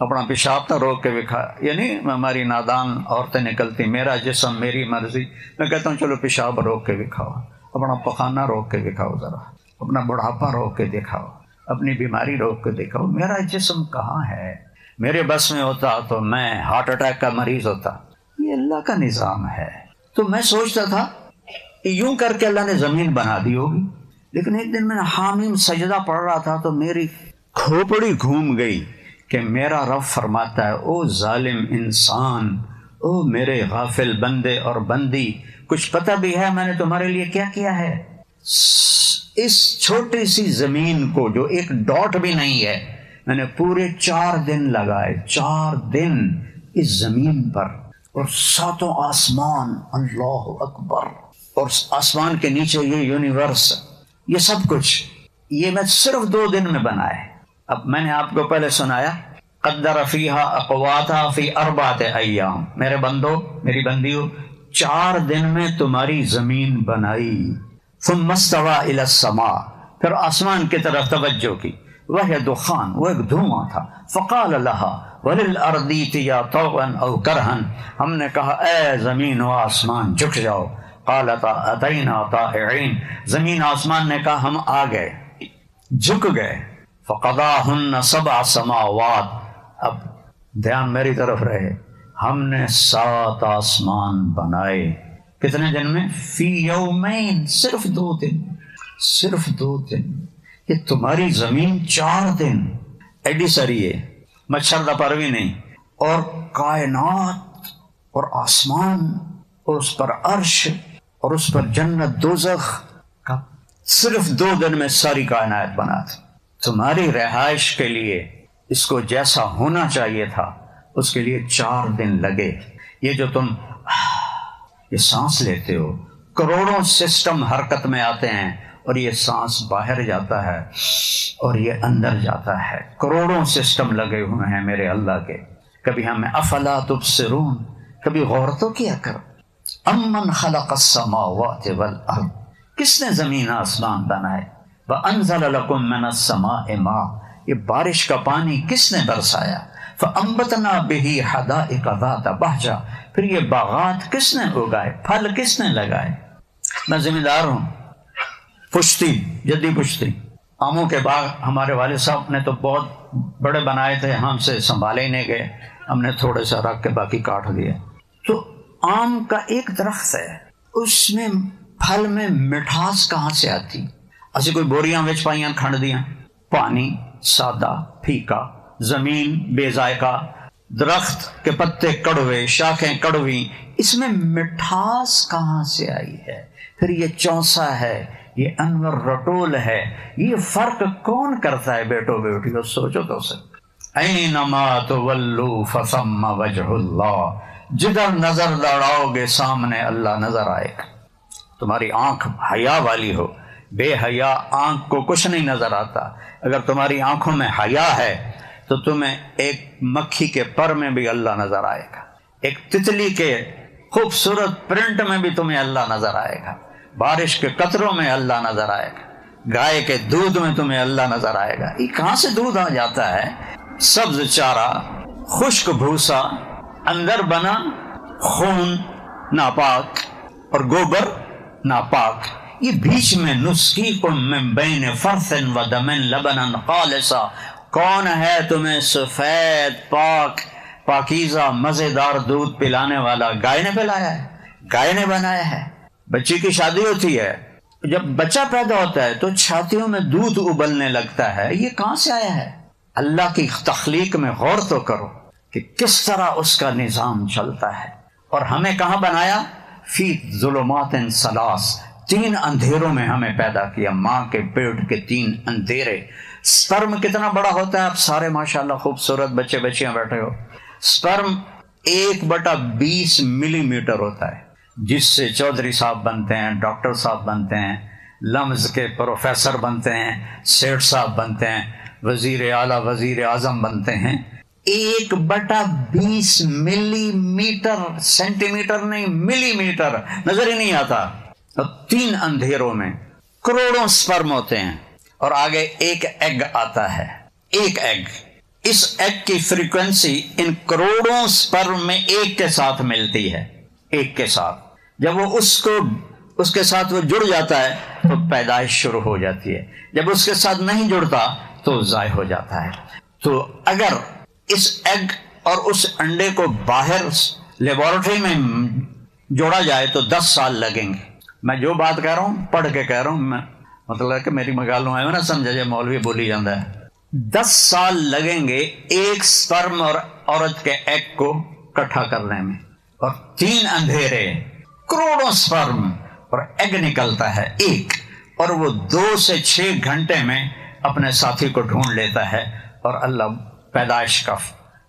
اپنا پیشاب تو روک کے دکھا، یعنی ہماری نادان عورتیں نکلتی، میرا جسم میری مرضی. میں کہتا ہوں چلو پیشاب روک کے دکھاؤ، اپنا پخانہ روک کے دکھاؤ، ذرا اپنا بڑھاپا روک کے دکھاؤ، اپنی بیماری روک کے دکھاؤ. میرا جسم کہاں ہے؟ میرے بس میں ہوتا تو میں ہارٹ اٹیک کا مریض ہوتا. یہ اللہ کا نظام ہے. تو میں سوچتا تھا یوں کر کے اللہ نے زمین بنا دی ہوگی. لیکن ایک دن میں حامیم سجدہ پڑھ رہا تھا تو میری کھوپڑی گھوم گئی کہ میرا رب فرماتا ہے او ظالم انسان، او میرے غافل بندے اور بندی، کچھ پتہ بھی ہے میں نے تمہارے لیے کیا کیا ہے؟ اس چھوٹی سی زمین کو جو ایک ڈاٹ بھی نہیں ہے، میں نے پورے 4 دن لگائے، 4 دن اس زمین پر، اور 7 آسمان، اللہ اکبر، اور آسمان کے نیچے یہ یونیورس، یہ سب کچھ یہ میں صرف 2 دن میں بنائے. اب میں نے آپ کو پہلے سنایا قدر فیہا اقواتہا فی 4 ایام. میرے بندو، میری بندیو، 4 دن میں تمہاری زمین بنائی. ثم استوى الی السماء، پھر آسمان کی طرف توجہ کی. وہی دخان، وہ ایک دھواں تھا. فقال لها وللارض ائتیا طوعا او کرہا، ہم نے کہا اے زمین و آسمان جھک جاؤ. قالتا اتینا طائعین، زمین آسمان نے کہا ہم آ گئے، جھک گئے. فقضاہن 7 سماوات، اب دھیان میری طرف رہے، ہم نے 7 آسمان بنائے. کتنے دن میں؟ فی یومین، صرف 2 دن، صرف 2 دن. یہ تمہاری زمین 4 دن ایڈی سری ہے، مچھر دا پر بھی نہیں، اور کائنات اور آسمان اور اس پر عرش اور اس پر جنت دوزخ کا صرف 2 دن میں ساری کائنات بنا تھی. تمہاری رہائش کے لیے اس کو جیسا ہونا چاہیے تھا اس کے لیے 4 دن لگے. یہ جو تم یہ سانس لیتے ہو، کروڑوں سسٹم حرکت میں آتے ہیں اور یہ سانس باہر جاتا ہے اور یہ اندر جاتا ہے. کروڑوں سسٹم لگے ہوئے ہیں میرے اللہ کے. کبھی ہمیں افلا تبصرون، کبھی غور تو کیا کرو. امن خلق السماوات والارض، کس نے زمین آسمان بنائے؟ وانزل لکم من السماء ماء، یہ بارش کا پانی کس نے برسایا؟ فانبتنا به حدائق ذات بہجہ، پھر یہ باغات کس نے اگائے؟ پھل کس نے لگائے؟ میں ذمہ دار ہوں. پشتی، جدی پشتی، آموں کے باغ ہمارے والد صاحب نے تو بہت بڑے بنائے تھے، ہم سے سنبھالے ہی نہیں گئے، ہم نے تھوڑے سا رکھ کے باقی کاٹ دیے. تو آم کا ایک درخت ہے، اس میں پھل میں مٹھاس کہاں سے آتی؟ اسی کوئی بوریاں وچ پائیاں کھنڈ دیاں، پانی سادہ پھیکا، زمین بے ذائقہ، درخت کے پتے کڑوے، شاخیں کڑوی، اس میں مٹھاس کہاں سے آئی ہے؟ پھر یہ چونسا ہے، یہ انور رٹول ہے، یہ فرق کون کرتا ہے بیٹو بیٹیو؟ سوچو تو سر. اینما تولوا فثم وجہ اللہ، جدھر نظر دوڑاؤ گے سامنے اللہ نظر آئے گا. تمہاری آنکھ حیا والی ہو، بے حیا آنکھ کو کچھ نہیں نظر آتا. اگر تمہاری آنکھوں میں حیا ہے تو تمہیں ایک مکھی کے پر میں بھی اللہ نظر آئے گا، ایک تتلی کے خوبصورت پرنٹ میں بھی تمہیں اللہ نظر آئے گا، بارش کے قطروں میں اللہ نظر آئے گا، گائے کے دودھ میں تمہیں اللہ نظر آئے گا. یہ کہاں سے دودھ آ جاتا ہے؟ سبز چارہ، خشک بھوسا، اندر بنا خون ناپاک اور گوبر ناپاک. یہ بیچ میں نسقیکم من بین فرث و دم لبنا خالصا، کون ہے تمہیں سفید پاک پاکیزہ مزیدار دودھ پلانے والا؟ گائے نے پلایا ہے، گائے نے بنایا ہے. بچی کی شادی ہوتی ہے، جب بچہ پیدا ہوتا ہے تو چھاتیوں میں دودھ ابلنے لگتا ہے. یہ کہاں سے آیا ہے؟ اللہ کی تخلیق میں غور تو کرو کہ کس طرح اس کا نظام چلتا ہے. اور ہمیں کہاں بنایا؟ فی ظلمات ثلاث، 3 اندھیروں میں ہمیں پیدا کیا. ماں کے پیٹ کے 3 اندھیرے. سپرم کتنا بڑا ہوتا ہے؟ آپ سارے ماشاءاللہ خوبصورت بچے بچیاں بیٹھے ہو. سپرم 1/20 ملی میٹر ہوتا ہے، جس سے چودھری صاحب بنتے ہیں، ڈاکٹر صاحب بنتے ہیں، لمز کے پروفیسر بنتے ہیں، سیٹھ صاحب بنتے ہیں، وزیر اعلیٰ وزیر اعظم بنتے ہیں. 1/20 ملی میٹر، سینٹی میٹر نہیں، ملی میٹر نظر ہی نہیں آتا. 3 اندھیروں میں کروڑوں سپرم ہوتے ہیں اور آگے ایک ایگ آتا ہے. ایک ایگ، اس ایگ کی فریکوینسی ان کروڑوں سپرم میں ایک کے ساتھ ملتی ہے. ایک کے ساتھ جب وہ اس کے ساتھ وہ جڑ جاتا ہے تو پیدائش شروع ہو جاتی ہے. جب اس کے ساتھ نہیں جڑتا تو ضائع ہو جاتا ہے. تو اگر اس ایگ اور اس انڈے کو باہر لیبارٹری میں جوڑا جائے تو 10 سال لگیں گے. میں جو بات کہہ رہا ہوں پڑھ کے کہہ رہا ہوں، میں مطلب ہے کہ میری مگالوں ہے نا، سمجھا جائے مولوی بولی جاتا ہے. 10 سال لگیں گے ایک سپرم اور عورت کے ایگ کو اکٹھا کرنے میں. اور 3 اندھیرے، کروڑوں سپرم اور ایگ نکلتا ہے ایک، اور وہ 2 سے 6 گھنٹے میں اپنے ساتھی کو ڈھونڈ لیتا ہے اور اللہ پیدائش کا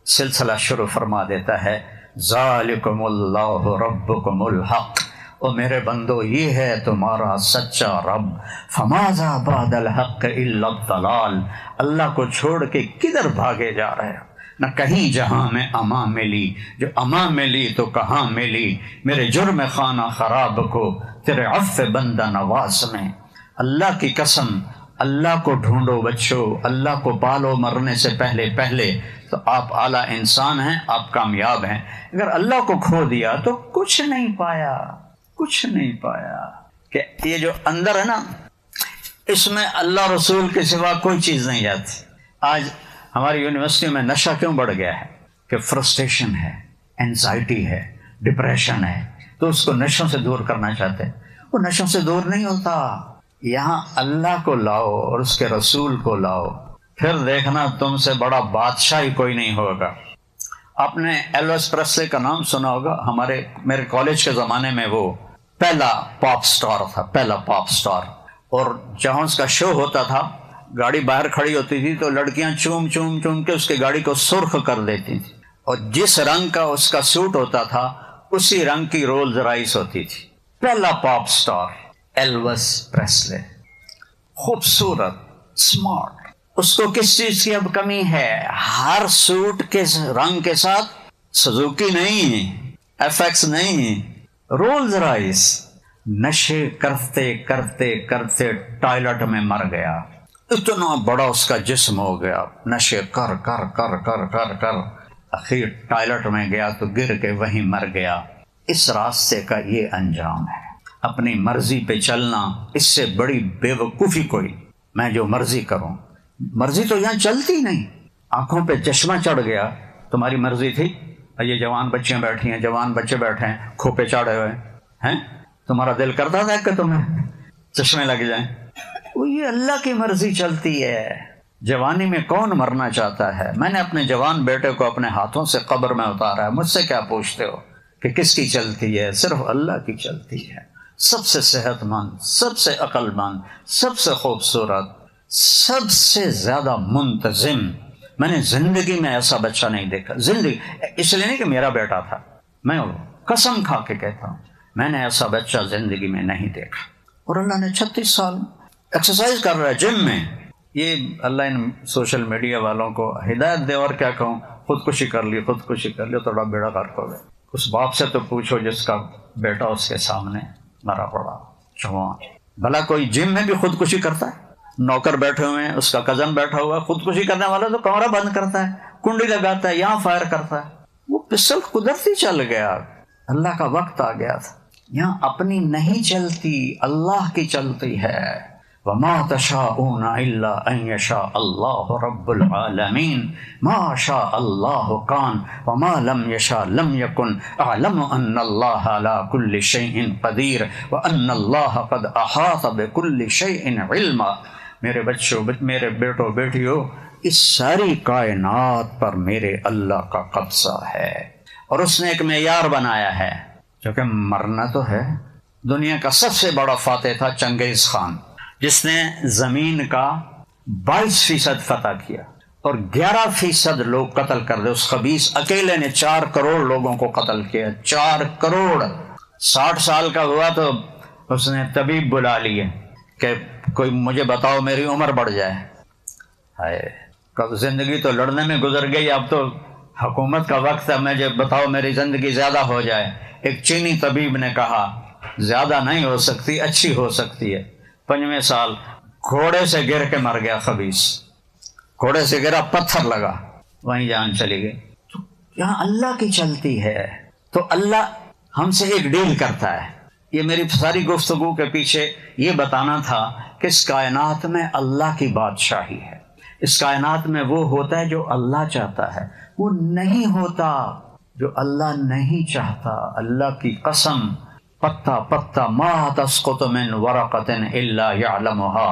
سلسلہ شروع فرما دیتا ہے. ذالکم اللہ ربکم الحق، او میرے بندو یہ ہے تمہارا سچا رب. فماذا بعد الحق الا الضلال، اللہ کو چھوڑ کے کدھر بھاگے جا رہے ہو؟ نہ کہیں جہاں میں اما ملی، جو اما ملی تو کہاں ملی. میرے جرم خانہ خراب کو تیرے عفو بندہ نواز میں. اللہ کی قسم، اللہ کو ڈھونڈو بچو، اللہ کو پالو مرنے سے پہلے تو آپ اعلیٰ انسان ہیں، آپ کامیاب ہیں. اگر اللہ کو کھو دیا تو کچھ نہیں پایا، کچھ نہیں پایا. کہ یہ جو اندر ہے نا، اس میں اللہ رسول کے سوا کوئی چیز نہیں جاتی. آج ہماری یونیورسٹی میں نشہ کیوں بڑھ گیا ہے؟ کہ فرسٹریشن ہے، اینزائٹی ہے، ڈپریشن ہے، تو اس کو نشوں سے دور کرنا چاہتے ہیں. وہ نشوں سے دور نہیں ہوتا. یہاں اللہ کو لاؤ اور اس کے رسول کو لاؤ، پھر دیکھنا تم سے بڑا بادشاہ ہی کوئی نہیں ہوگا. آپ نے ایلوس پریسلے کا نام سنا ہوگا. میرے کالج کے زمانے میں وہ پہلا پاپ سٹار تھا، پہلا پاپ سٹار. اور جہاں اس کا شو ہوتا تھا، گاڑی باہر کھڑی ہوتی تھی تو لڑکیاں چوم چوم چوم کے اس کی گاڑی کو سرخ کر دیتی تھی، اور جس رنگ کا اس کا سوٹ ہوتا تھا اسی رنگ کی رولز رائس ہوتی تھی. پہلا پاپ سٹار ایلوس پریسلے، خوبصورت، اسمارٹ. اس کو کس چیز کی اب کمی ہے؟ ہر سوٹ کے رنگ کے ساتھ سزوکی نہیں، ایف ایکس نہیں، رولز رائس. نشے کرتے کرتے کرتے ٹائلٹ میں مر گیا. اتنا بڑا اس کا جسم ہو گیا، نشے کر کر کر کر کر کر اخیر ٹائلٹ میں گیا تو گر کے وہیں مر گیا. اس راستے کا یہ انجام ہے. اپنی مرضی پہ چلنا، اس سے بڑی بے وقوفی کوئی. میں جو مرضی کروں، مرضی تو یہاں چلتی نہیں. آنکھوں پہ چشمہ چڑھ گیا، تمہاری مرضی تھی. یہ جوان بچیاں بیٹھی ہیں، جوان بچے بیٹھے ہیں، کھوپے چاڑے ہوئے ہیں، تمہارا دل کرتا تھا کہ تمہیں چشمے لگ جائیں؟ وہ یہ اللہ کی مرضی چلتی ہے. جوانی میں کون مرنا چاہتا ہے؟ میں نے اپنے جوان بیٹے کو اپنے ہاتھوں سے قبر میں اتارا ہے. مجھ سے کیا پوچھتے ہو کہ کس کی چلتی ہے؟ صرف اللہ کی چلتی ہے. سب سے صحت مند، سب سے عقل مند، سب سے خوبصورت، سب سے زیادہ منتظم. میں نے زندگی میں ایسا بچہ نہیں دیکھا. زندگی اس لیے نہیں کہ میرا بیٹا تھا، میں قسم کھا کے کہتا ہوں میں نے ایسا بچہ زندگی میں نہیں دیکھا. اور اللہ نے 36 سال ایکسرسائز کر رہا ہے جم میں. یہ اللہ ان سوشل میڈیا والوں کو ہدایت دے. اور کیا کہوں، خودکشی کر لی، خودکشی کر لی، تھوڑا بیڑا غرق ہو گیا. اس باپ سے تو پوچھو جس کا بیٹا اس کے سامنے مرا پڑا جوان. بھلا کوئی جم میں بھی خودکشی کرتا ہے؟ نوکر بیٹھے ہوئے ہیں، اس کا کزن بیٹھا ہوا ہے. خودکشی کرنے والا تو کمرہ بند کرتا ہے، کنڈی لگاتا ہے، یہاں فائر کرتا ہے. وہ پسل قدرتی چل گیا. اللہ کا وقت آ گیا تھا. یہاں اپنی نہیں چلتی، اللہ کی چلتی ہے. وما تشاءون الا ان يشاء الله رب العالمین. ما شاء اللہ کان وما لم يشاء لم يكن. اعلم ان اللہ على كل شيء قدیر وان اللہ قد احاط بكل شيء علما. میرے بچوں، میرے بیٹوں بیٹیوں، اس ساری کائنات پر میرے اللہ کا قبضہ ہے. اور اس نے ایک معیار بنایا ہے جو کہ مرنا تو ہے. دنیا کا سب سے بڑا فاتح تھا چنگیز خان، جس نے زمین کا 22% فتح کیا اور 11% لوگ قتل کر دے. اس خبیث اکیلے نے 4 کروڑ لوگوں کو قتل کیا. 4 کروڑ. 60 سال کا ہوا تو اس نے طبیب بلا لیے کہ کوئی مجھے بتاؤ میری عمر بڑھ جائے. زندگی تو لڑنے میں گزر گئی، اب تو حکومت کا وقت ہے، مجھے بتاؤ میری زندگی زیادہ ہو جائے. ایک چینی طبیب نے کہا زیادہ نہیں ہو سکتی، اچھی ہو سکتی ہے. 5ویں سال گھوڑے سے گر کے مر گیا خبیث. گھوڑے سے گرا، پتھر لگا، وہیں جان چلی گئی. تو یہاں اللہ کی چلتی ہے. تو اللہ ہم سے ایک ڈیل کرتا ہے. یہ میری ساری گفتگو کے پیچھے یہ بتانا تھا کہ اس کائنات میں اللہ کی بادشاہی ہے. اس کائنات میں وہ ہوتا ہے جو اللہ چاہتا ہے، وہ نہیں ہوتا جو اللہ نہیں چاہتا. اللہ کی قسم، پتا پتا ما تسقط من ورقۃ الا يعلمها.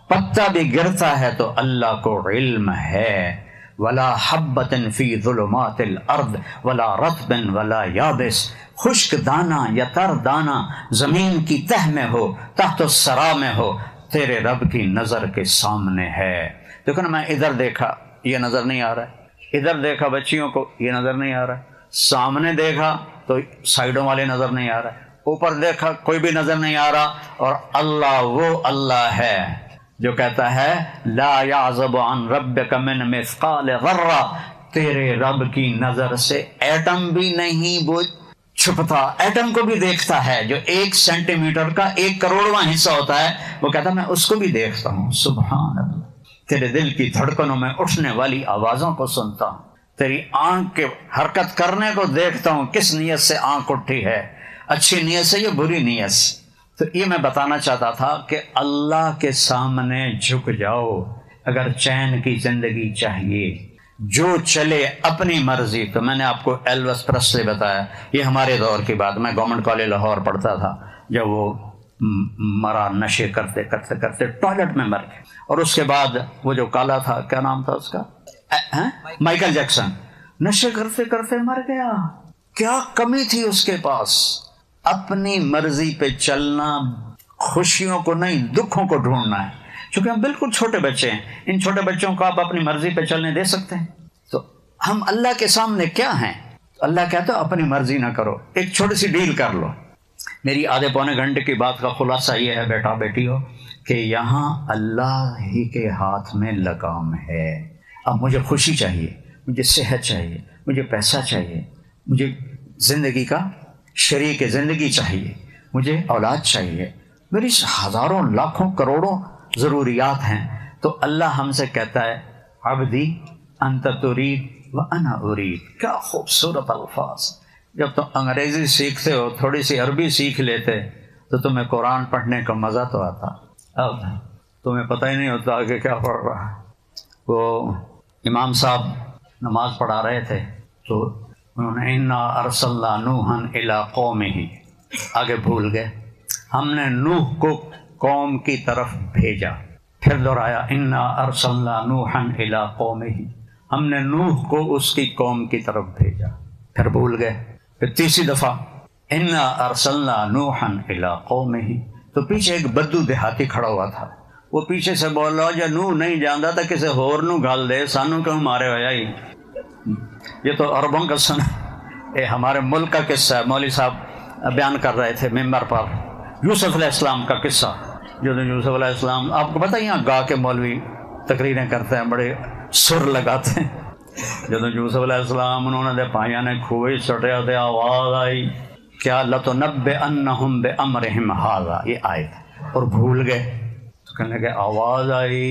پتا بھی گرتا ہے تو اللہ کو علم ہے. ولا حبۃ فی ظلمات الارض ولا رطب ولا یابس. خشک دانہ یا تر دانہ زمین کی تہ میں ہو، تحت الثری میں ہو، تیرے رب کی نظر کے سامنے ہے. دیکھو نا، میں ادھر دیکھا یہ نظر نہیں آ رہا ہے، ادھر دیکھا بچیوں کو یہ نظر نہیں آ رہا ہے، سامنے دیکھا تو سائیڈوں والے نظر نہیں آ رہا ہے، اوپر دیکھا کوئی بھی نظر نہیں آ رہا. اور اللہ وہ اللہ ہے جو کہتا ہے لا یعزب عن ربک من مثقال ذرہ. تیرے رب کی نظر سے ایٹم بھی نہیں وہ چھپتا. ایٹم کو بھی دیکھتا ہے. جو 1 سینٹی میٹر کا 1 کروڑواں حصہ ہوتا ہے، وہ کہتا ہے میں اس کو بھی دیکھتا ہوں. سبحان اللہ. تیرے دل کی دھڑکنوں میں اٹھنے والی آوازوں کو سنتا ہوں. تیری آنکھ کے حرکت کرنے کو دیکھتا ہوں. کس نیت سے آنکھ اٹھی ہے، اچھی نیت سے یا بری نیت سے. تو یہ میں بتانا چاہتا تھا کہ اللہ کے سامنے جھک جاؤ. اگر چین کی زندگی چاہیے، جو چلے اپنی مرضی. تو میں نے آپ کو ایلوس پریسلے بتایا، یہ ہمارے دور کی بات. میں گورنمنٹ کالج لاہور پڑھتا تھا جب وہ مرا، نشے کرتے کرتے کرتے ٹوائلٹ میں مر گئے. اور اس کے بعد وہ جو کالا تھا، کیا نام تھا اس کا، مائیکل جیکسن. نشے کرتے کرتے مر گیا. کیا کمی تھی اس کے پاس؟ اپنی مرضی پہ چلنا، خوشیوں کو نہیں دکھوں کو ڈھونڈنا ہے. چونکہ ہم بالکل چھوٹے بچے ہیں، ان چھوٹے بچوں کو آپ اپنی مرضی پہ چلنے دے سکتے ہیں؟ تو ہم اللہ کے سامنے کیا ہیں؟ اللہ کہتا ہے اپنی مرضی نہ کرو، ایک چھوٹی سی ڈیل کر لو. میری آدھے پونے گھنٹے کی بات کا خلاصہ یہ ہے بیٹا بیٹیو کہ یہاں اللہ ہی کے ہاتھ میں لگام ہے. اب مجھے خوشی چاہیے، مجھے صحت چاہیے، مجھے پیسہ چاہیے، مجھے زندگی کا شریک زندگی چاہیے، مجھے اولاد چاہیے، میری ہزاروں لاکھوں کروڑوں ضروریات ہیں. تو اللہ ہم سے کہتا ہے عبدی انت ترید وانا ارید. کیا خوبصورت الفاظ. جب تم انگریزی سیکھتے ہو، تھوڑی سی عربی سیکھ لیتے تو تمہیں قرآن پڑھنے کا مزہ تو آتا. اب تمہیں پتہ ہی نہیں ہوتا کہ کیا پڑھ رہا ہے. وہ امام صاحب نماز پڑھا رہے تھے تو انہوں نے انا ارسلنا نوحا الی قومہ، آگے بھول گئے. ہم نے نوح کو قوم کی طرف بھیجا. پھر دہرایا انا ارسلنا نوحا الی قومہ، ہم نے نوح کو اس کی قوم کی طرف بھیجا. پھر بھول گئے. پھر تیسری دفعہ انا ارسلنا نوحا الی قومہ، تو پیچھے ایک بدو دیہاتی کھڑا ہوا تھا. وہ پیچھے سے بول رہا جو نوح نہیں جانتا تھا کسی ہور نو گل دے، سانو کیوں مارے ہوا ہی. یہ تو عربوں کا سن، یہ ہمارے ملک کا قصہ ہے. مولوی صاحب بیان کر رہے تھے ممبر پر یوسف علیہ السلام کا قصہ. جو یوسف علیہ السلام، آپ کو پتہ یہاں گا کے مولوی تقریریں کرتے ہیں، بڑے سر لگاتے ہیں. جب یوسف علیہ السلام انہوں نے پائیاں نے کھوئے سٹیا تو آواز آئی کیا لتنبئنہم بامرہم ھذا، یہ آیت، اور بھول گئے. تو کہنے لگے آواز آئی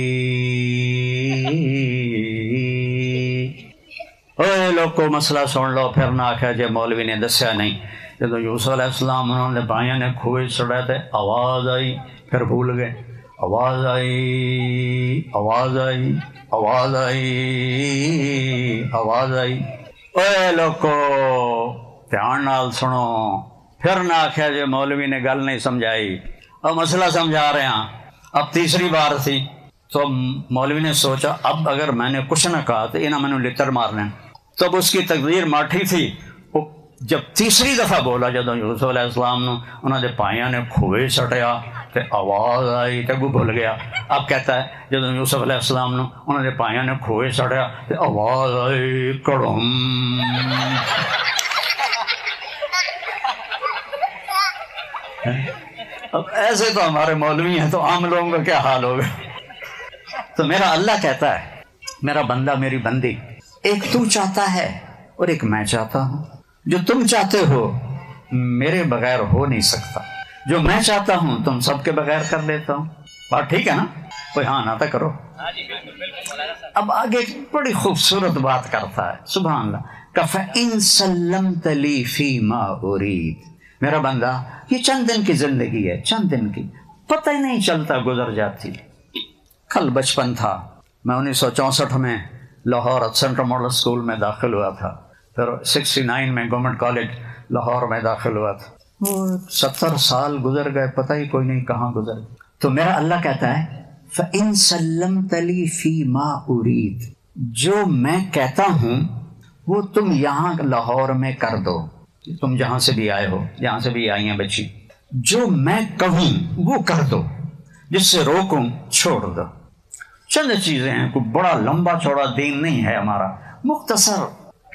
اے لوگو مسئلہ سن لو. پھر نہ آخیا جے مولوی نے دسیا نہیں. جب یوسف علیہ السلام انہوں نے بھائیوں نے کھوئے سڑے تھے آواز آئی، پھر بھول گئے. آواز آئی آواز آئی آواز آئی آواز آئی. اے لوگو دھیان نال سنو. پھر نہ آخیا جے مولوی نے گل نہیں سمجھائی، اور مسئلہ سمجھا رہے ہیں. اب تیسری بار تھی تو مولوی نے سوچا اب اگر میں نے کچھ نہ کہا تو انہیں میں نے لتر مارنے. تو اب اس کی تقدیر ماٹھی تھی. جب تیسری دفعہ بولا جب یوسف علیہ السلام نے انہوں نے پائیاں نے کھوئے سٹیا تو آواز آئی تو وہ بھول گیا. اب کہتا ہے جب یوسف علیہ السلام نے انہوں نے پائیاں نے کھوئے سٹیا تو آواز آئی کڑم. اب ایسے تو ہمارے مولوی ہیں تو عام لوگوں کا کیا حال ہوگا. تو میرا اللہ کہتا ہے میرا بندہ میری بندی، ایک تو چاہتا ہے اور ایک میں چاہتا ہوں. جو تم چاہتے ہو میرے بغیر ہو نہیں سکتا، جو میں چاہتا ہوں تم سب کے بغیر کر لیتا ہوں. بات ٹھیک ہے نا؟ کوئی ہاں نہ کرو. اب آگے ایک بڑی خوبصورت بات کرتا ہے سبحان اللہ. فَإِن سَلَّمْتَ لِي فِي مَا أُرِيدُ. میرا بندہ یہ چند دن کی زندگی ہے، چند دن کی، پتہ ہی نہیں چلتا گزر جاتی. کل بچپن تھا، میں 1964 میں لاہور سینٹرل ماڈل اسکول میں داخل ہوا تھا. پھر 69 میں گورنمنٹ کالج لاہور میں داخل ہوا تھا. 70 سال گزر گئے، پتہ ہی کوئی نہیں کہاں گزر گئے. تو میرا اللہ کہتا ہے فَإِن سَلَّمْتَ لِي فِي مَا أُرِيدُ، جو میں کہتا ہوں وہ تم یہاں لاہور میں کر دو. تم جہاں سے بھی آئے ہو، جہاں سے بھی آئی ہیں بچی، جو میں کہوں وہ کر دو، جس سے روکوں چھوڑ دو. چند چیزیں ہیں، کوئی بڑا لمبا چوڑا دین نہیں ہے ہمارا، مختصر.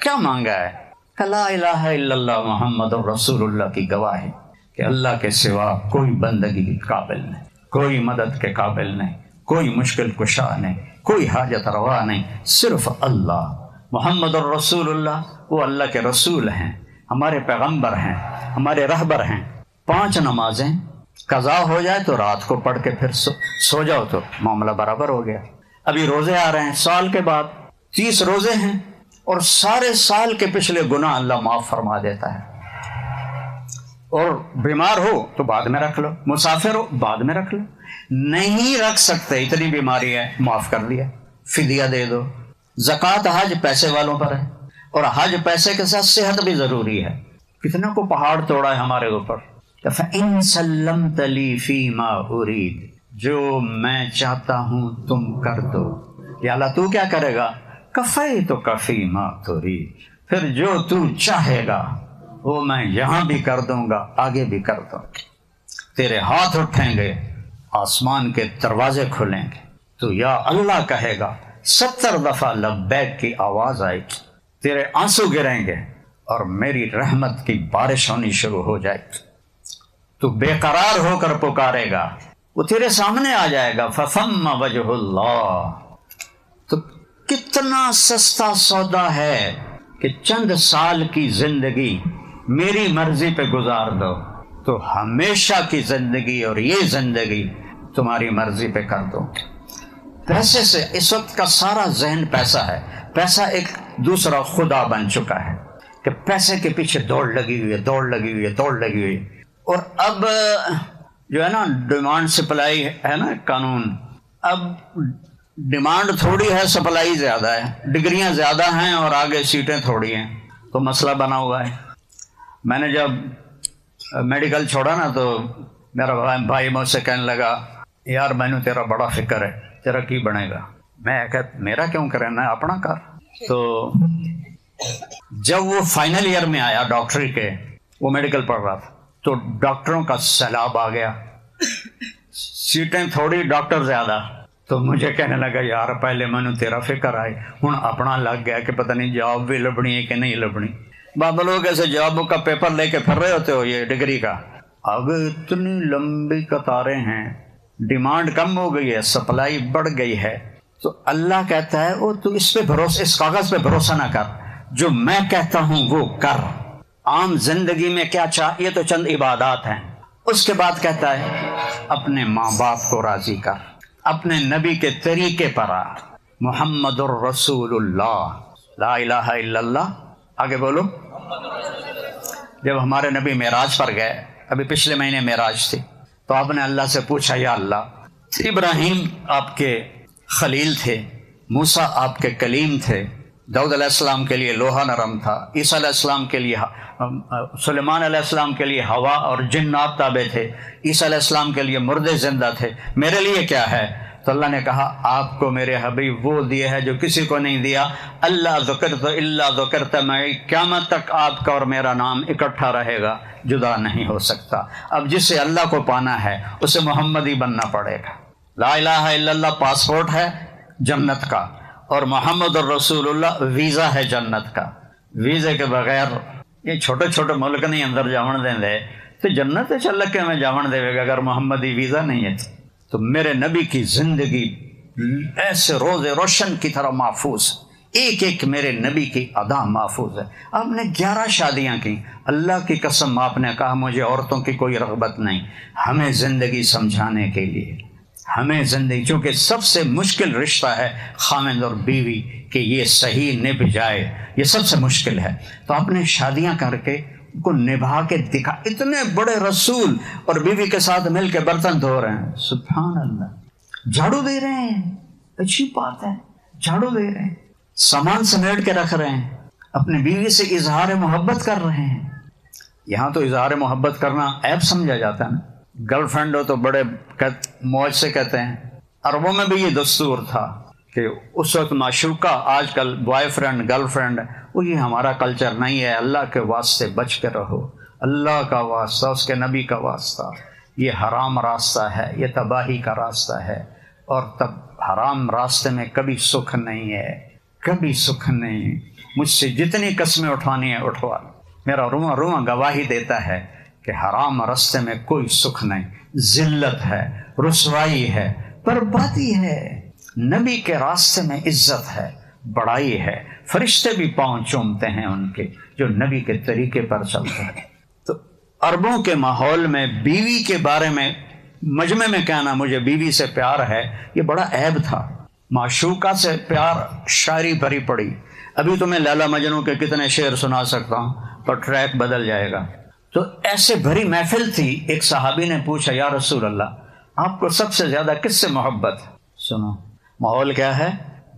کیا مانگا ہے؟ کہ لا الہ الا اللہ محمد رسول اللہ کی گواہی کہ اللہ کے سوا کوئی بندگی کے قابل نہیں، کوئی مدد کے قابل نہیں، کوئی مشکل کشا نہیں، کوئی حاجت روا نہیں، صرف اللہ. محمد الرسول اللہ، وہ اللہ کے رسول ہیں، ہمارے پیغمبر ہیں، ہمارے رہبر ہیں. 5 نمازیں قضا ہو جائے تو رات کو پڑھ کے پھر سو جاؤ تو معاملہ برابر ہو گیا. ابھی روزے آ رہے ہیں، سال کے بعد 30 روزے ہیں، اور سارے سال کے پچھلے گناہ اللہ معاف فرما دیتا ہے. اور بیمار ہو تو بعد میں رکھ لو، مسافر ہو بعد میں رکھ لو. نہیں رکھ سکتے، اتنی بیماری ہے، معاف کر دیا، فدیہ دے دو. زکوٰۃ حج پیسے والوں پر ہے، اور حج پیسے کے ساتھ صحت بھی ضروری ہے. کتنا کو پہاڑ توڑا ہے ہمارے اوپر. فَإِن سَلَّمْتَ لِي فِي مَا أُرِيدُ، جو میں چاہتا ہوں تم کر دو. یا اللہ تو کیا کرے گا؟ کفیتک فیما ترید، پھر جو تو چاہے گا وہ میں یہاں بھی کر دوں گا، آگے بھی کر دوں گا۔ تیرے ہاتھ اٹھیں گے، آسمان کے دروازے کھلیں گے، تو یا اللہ کہے گا، 70 دفعہ لبیک کی آواز آئے گی، تیرے آنسو گریں گے اور میری رحمت کی بارش ہونی شروع ہو جائے گی۔ تو بے قرار ہو کر پکارے گا، وہ تیرے سامنے آ جائے گا، فثم وجہ اللہ۔ تو کتنا سستا سودا ہے کہ چند سال کی زندگی میری مرضی پہ گزار دو تو ہمیشہ کی زندگی اور یہ زندگی تمہاری مرضی پہ کر دو۔ پیسے سے اس وقت کا سارا ذہن پیسہ ہے، پیسہ ایک دوسرا خدا بن چکا ہے کہ پیسے کے پیچھے دوڑ لگی ہوئی ہے، دوڑ لگی ہوئی ہے، دوڑ لگی ہوئی ہے۔ اور اب جو ہے نا ڈیمانڈ سپلائی ہے نا قانون، اب ڈیمانڈ تھوڑی ہے، سپلائی زیادہ ہے، ڈگریاں زیادہ ہیں اور آگے سیٹیں تھوڑی ہیں، تو مسئلہ بنا ہوا ہے۔ میں نے جب میڈیکل چھوڑا نا تو میرا بھائی مجھ سے کہنے لگا، یار میں نے تیرا بڑا فکر ہے، تیرا کی بنے گا؟ میں کہتا میرا کیوں کرے، میں اپنا کر۔ تو جب وہ فائنل ایئر میں آیا ڈاکٹری کے، وہ میڈیکل پڑھ رہا تھا، تو ڈاکٹروں کا سیلاب آ گیا، سیٹیں تھوڑی ڈاکٹر زیادہ، تو مجھے کہنے لگا یار پہلے میں تیرا فکر آئی، ہوں اپنا لگ گیا کہ پتہ نہیں جاب بھی لبنی ہے کہ نہیں لبنی۔ بعض لوگ ایسے جاب کا پیپر لے کے پھر رہے ہوتے ہو یہ ڈگری کا، اب اتنی لمبی قطاریں ہیں، ڈیمانڈ کم ہو گئی ہے، سپلائی بڑھ گئی ہے، تو اللہ کہتا ہے وہ تو اس پہ بھروسہ، اس کاغذ پہ بھروسہ نہ کر، جو میں کہتا ہوں وہ کر۔ عام زندگی میں کیا چاہیے تو چند عبادات ہیں، اس کے بعد کہتا ہے اپنے ماں باپ کو راضی کر، اپنے نبی کے طریقے پر آ، محمد الرسول اللہ، لا الہ الا اللہ۔ آگے بولو۔ جب ہمارے نبی معراج پر گئے، ابھی پچھلے مہینے معراج تھی، تو آپ نے اللہ سے پوچھا یا اللہ، ابراہیم آپ کے خلیل تھے، موسیٰ آپ کے کلیم تھے، داؤد علیہ السلام کے لیے لوہا نرم تھا، عیسیٰ علیہ السلام کے لیے، سلیمان علیہ السلام کے لیے ہوا اور جنات تابع تھے، عیسیٰ علیہ السلام کے لیے مردے زندہ تھے، میرے لیے کیا ہے؟ تو اللہ نے کہا آپ کو میرے حبیب وہ دیے ہے جو کسی کو نہیں دیا، اللہ ذکرت الا ذکرت معی، قیامت تک آپ کا اور میرا نام اکٹھا رہے گا، جدا نہیں ہو سکتا۔ اب جسے اللہ کو پانا ہے اسے محمدی بننا پڑے گا۔ لا الہ الا اللہ پاسپورٹ ہے جنت کا، اور محمد الرسول اللہ ویزا ہے جنت کا۔ ویزے کے بغیر یہ چھوٹے چھوٹے ملک نہیں اندر جاون دیں دے تو جنت چل کے میں جاون دے گا اگر محمدی ویزا نہیں ہے تو۔ میرے نبی کی زندگی ایسے روز روشن کی طرح محفوظ، ایک ایک میرے نبی کی ادا محفوظ ہے۔ آپ نے 11 شادیاں کی، اللہ کی قسم آپ نے کہا مجھے عورتوں کی کوئی رغبت نہیں، ہمیں زندگی سمجھانے کے لیے، ہمیں زندگی، چونکہ سب سے مشکل رشتہ ہے خاوند اور بیوی کہ یہ صحیح نبھ جائے، یہ سب سے مشکل ہے۔ تو آپ نے شادیاں کر کے کو نبھا کے دکھا، اتنے بڑے رسول اور بیوی کے ساتھ مل کے برتن دھو رہے ہیں، سبحان اللہ، جھاڑو دے رہے ہیں، اچھی بات ہے، جھاڑو دے رہے ہیں، سامان سمیٹ کے رکھ رہے ہیں، اپنی بیوی سے اظہار محبت کر رہے ہیں۔ یہاں تو اظہار محبت کرنا عیب سمجھا جاتا ہے نا، گرل فرینڈ ہو تو بڑے موج سے کہتے ہیں۔ عربوں میں بھی یہ دستور تھا کہ اس وقت معشوقہ، آج کل بوائے فرینڈ گرل فرینڈ، وہ یہ ہمارا کلچر نہیں ہے۔ اللہ کے واسطے بچ کے رہو، اللہ کا واسطہ، اس کے نبی کا واسطہ، یہ حرام راستہ ہے، یہ تباہی کا راستہ ہے، اور تب حرام راستے میں کبھی سکھ نہیں ہے، کبھی سکھ نہیں۔ مجھ سے جتنی قسمیں اٹھوانی ہیں اٹھوا، میرا رواں رواں گواہی دیتا ہے کہ حرام راستے میں کوئی سکھ نہیں، ذلت ہے، رسوائی ہے، بربادی ہے۔ نبی کے راستے میں عزت ہے، بڑائی ہے، فرشتے بھی پاؤں چومتے ہیں ان کے جو نبی کے طریقے پر چلتے ہیں۔ تو عربوں کے ماحول میں بیوی کے بارے میں مجمع میں کہنا مجھے بیوی سے پیار ہے، یہ بڑا عیب تھا۔ معشوقہ سے پیار شاعری بھری پڑی۔ ابھی تو میں لیلا مجنوں کے کتنے شعر سنا سکتا ہوں پر ٹریک بدل جائے گا۔ تو ایسے بھری محفل تھی، ایک صحابی نے پوچھا یا رسول اللہ آپ کو سب سے زیادہ کس سے محبت؟ سنو ماحول کیا ہے،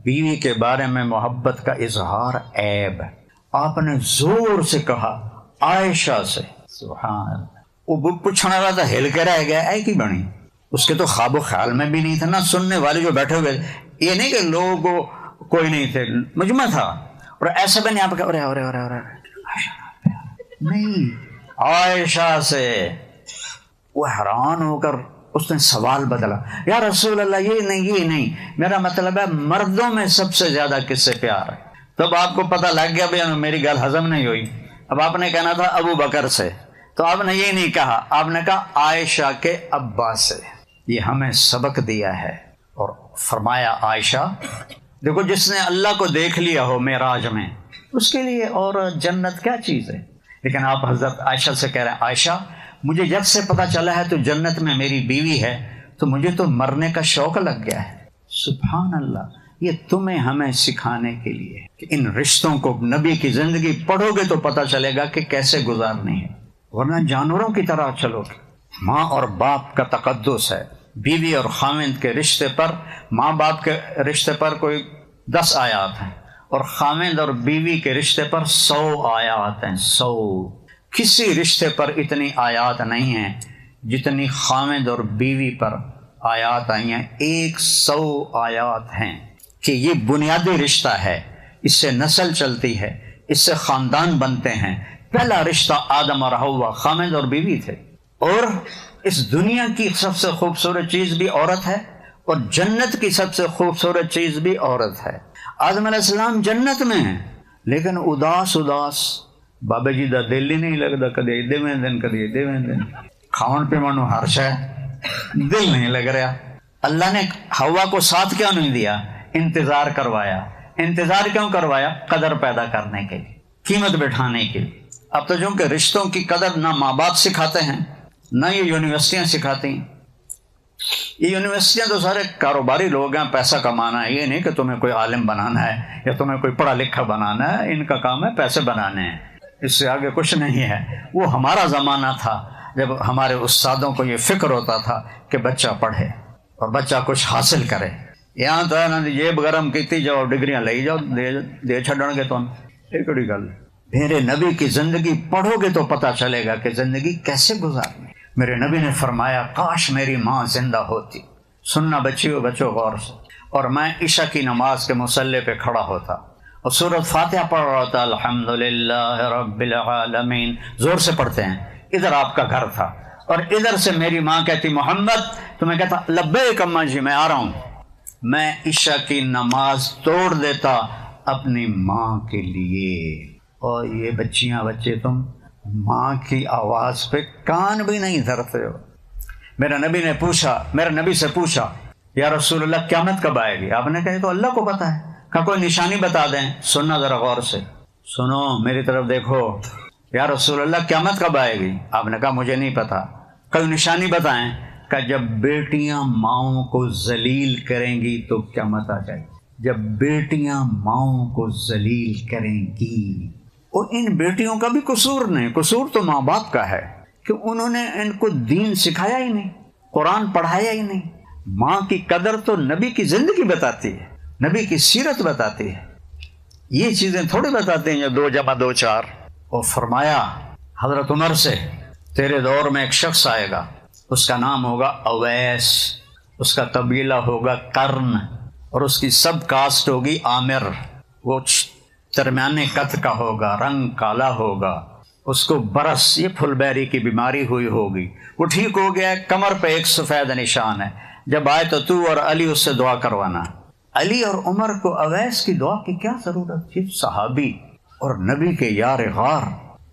بیوی کے بارے میں محبت کا اظہار عیب۔ آپ نے زور سے کہا عائشہ سے، سبحان اللہ۔ وہ پوچھنے والا تھا ہل کے رہ گیا، اے کی بنی، اس کے تو خواب و خیال میں بھی نہیں تھا نا۔ سننے والے جو بیٹھے ہوئے، یہ نہیں کہ لوگوں کوئی نہیں تھے، مجمع تھا، اور ایسے بنے آپ کا نہیں، عائشہ سے وہ حیران ہو کر اس نے سوال بدلا، یا رسول اللہ یہ نہیں، میرا مطلب ہے مردوں میں سب سے زیادہ کس سے پیار ہے؟ تب آپ کو پتہ لگ گیا بھائی میری گل ہضم نہیں ہوئی، اب آپ نے کہنا تھا ابو بکر سے، تو آپ نے یہ نہیں کہا، آپ نے کہا عائشہ کے ابا سے۔ یہ ہمیں سبق دیا ہے، اور فرمایا عائشہ دیکھو جس نے اللہ کو دیکھ لیا ہو معراج میں، اس کے لیے اور جنت کیا چیز ہے؟ لیکن آپ حضرت عائشہ سے کہہ رہے ہیں عائشہ مجھے جب سے پتا چلا ہے تو جنت میں میری بیوی ہے تو مجھے تو مرنے کا شوق لگ گیا ہے۔ سبحان اللہ، یہ تمہیں ہمیں سکھانے کے لیے کہ ان رشتوں کو، نبی کی زندگی پڑھو گے تو پتا چلے گا کہ کیسے گزارنی ہے، ورنہ جانوروں کی طرح چلو گے۔ ماں اور باپ کا تقدس ہے، بیوی اور خاوند کے رشتے پر، ماں باپ کے رشتے پر کوئی 10 آیات ہیں، اور خاوند اور بیوی کے رشتے پر 100 آیات ہیں، 100۔ کسی رشتے پر اتنی آیات نہیں ہیں جتنی خاوند اور بیوی پر آیات آئی ہیں، 100 آیات ہیں کہ یہ بنیادی رشتہ ہے، اس سے نسل چلتی ہے، اس سے خاندان بنتے ہیں۔ پہلا رشتہ آدم اور حوا خاوند اور بیوی تھے، اور اس دنیا کی سب سے خوبصورت چیز بھی عورت ہے، اور جنت کی سب سے خوبصورت چیز بھی عورت ہے۔ آدم علیہ السلام جنت میں ہیں لیکن اداس بابا جی دا دل ہی نہیں لگتا، کدی ایدے میں دن کدی ایدے میں دن، کھاؤن پہ منو ہر شے دل نہیں لگ رہا۔ اللہ نے حوا کو ساتھ کیوں نہیں دیا؟ انتظار کروایا۔ انتظار کیوں کروایا؟ قدر پیدا کرنے کے لیے، قیمت بٹھانے کے لیے۔ اب تو چونکہ رشتوں کی قدر نہ ماں باپ سکھاتے ہیں نہ یہ یونیورسٹیاں سکھاتی ہیں۔ یہ یونیورسٹیاں تو سارے کاروباری لوگ ہیں، پیسہ کمانا ہے، یہ نہیں کہ تمہیں کوئی عالم بنانا ہے یا تمہیں کوئی پڑھا لکھا بنانا ہے، ان کا کام ہے پیسے بنانے ہیں، اس سے آگے کچھ نہیں ہے۔ وہ ہمارا زمانہ تھا جب ہمارے استادوں کو یہ فکر ہوتا تھا کہ بچہ پڑھے اور بچہ کچھ حاصل کرے۔ یہاں تو ہے نا جیب گرم کیتی جاؤ، ڈگریاں لے جاؤ، دے چھڈن گے تم، یہ کڑی گل۔ میرے نبی کی زندگی پڑھو گے تو پتہ چلے گا کہ زندگی کیسے گزارنی۔ میرے نبی نے فرمایا کاش میری ماں زندہ ہوتی۔ سننا بچیو، بچو غور سے، اور میں عشاء کی نماز کے مصلی پہ کھڑا ہوتا اور سورۃ فاتحہ پڑھ رہا تھا، الحمدللہ رب العالمین، زور سے پڑھتے ہیں۔ ادھر آپ کا گھر تھا اور ادھر سے میری ماں کہتی محمد، تو میں کہتا لبیک اماں جی میں آ رہا ہوں۔ میں عشاء کی نماز توڑ دیتا اپنی ماں کے لیے۔ اور یہ بچیاں بچے تم ماں کی آواز پہ کان بھی نہیں دھرتے ہو۔ میرے نبی سے پوچھا یا رسول اللہ قیامت کب آئے گی؟ آپ نے کہا تو اللہ کو پتا ہے۔ کہا کوئی نشانی بتا دیں۔ سننا ذرا غور سے، سنو میری طرف دیکھو، یا رسول اللہ قیامت کب آئے گی؟ آپ نے کہا مجھے نہیں پتا۔ کوئی نشانی بتائیں۔ کہ جب بیٹیاں ماؤں کو ذلیل کریں گی تو قیامت آ جائے گی۔ جب بیٹیاں ماؤں کو ذلیل کریں گی، اور ان بیٹیوں کا بھی قصور نہیں، قصور تو ماں باپ کا ہے کہ انہوں نے ان کو دین سکھایا ہی نہیں، قرآن پڑھایا ہی نہیں۔ ماں کی قدر تو نبی کی زندگی بتاتی ہے، نبی کی سیرت بتاتی ہے، یہ چیزیں تھوڑی بتاتے ہیں 2 + 2 = 4۔ اور فرمایا حضرت عمر سے تیرے دور میں ایک شخص آئے گا، اس کا نام ہوگا اویس، اس کا قبیلہ ہوگا قرن، اور اس کی سب کاسٹ ہوگی عامر۔ وہ درمیانے قد کا ہوگا، رنگ کالا ہوگا، اس کو برس، یہ پھل بیری کی بیماری ہوئی ہوگی، وہ ٹھیک ہو گیا، کمر پہ ایک سفید نشان ہے۔ جب آئے تو تو اور علی اس سے دعا کروانا۔ علی اور عمر کو اویس کی دعا کی کیا ضرورت تھی؟ صحابی اور نبی کے یار غار،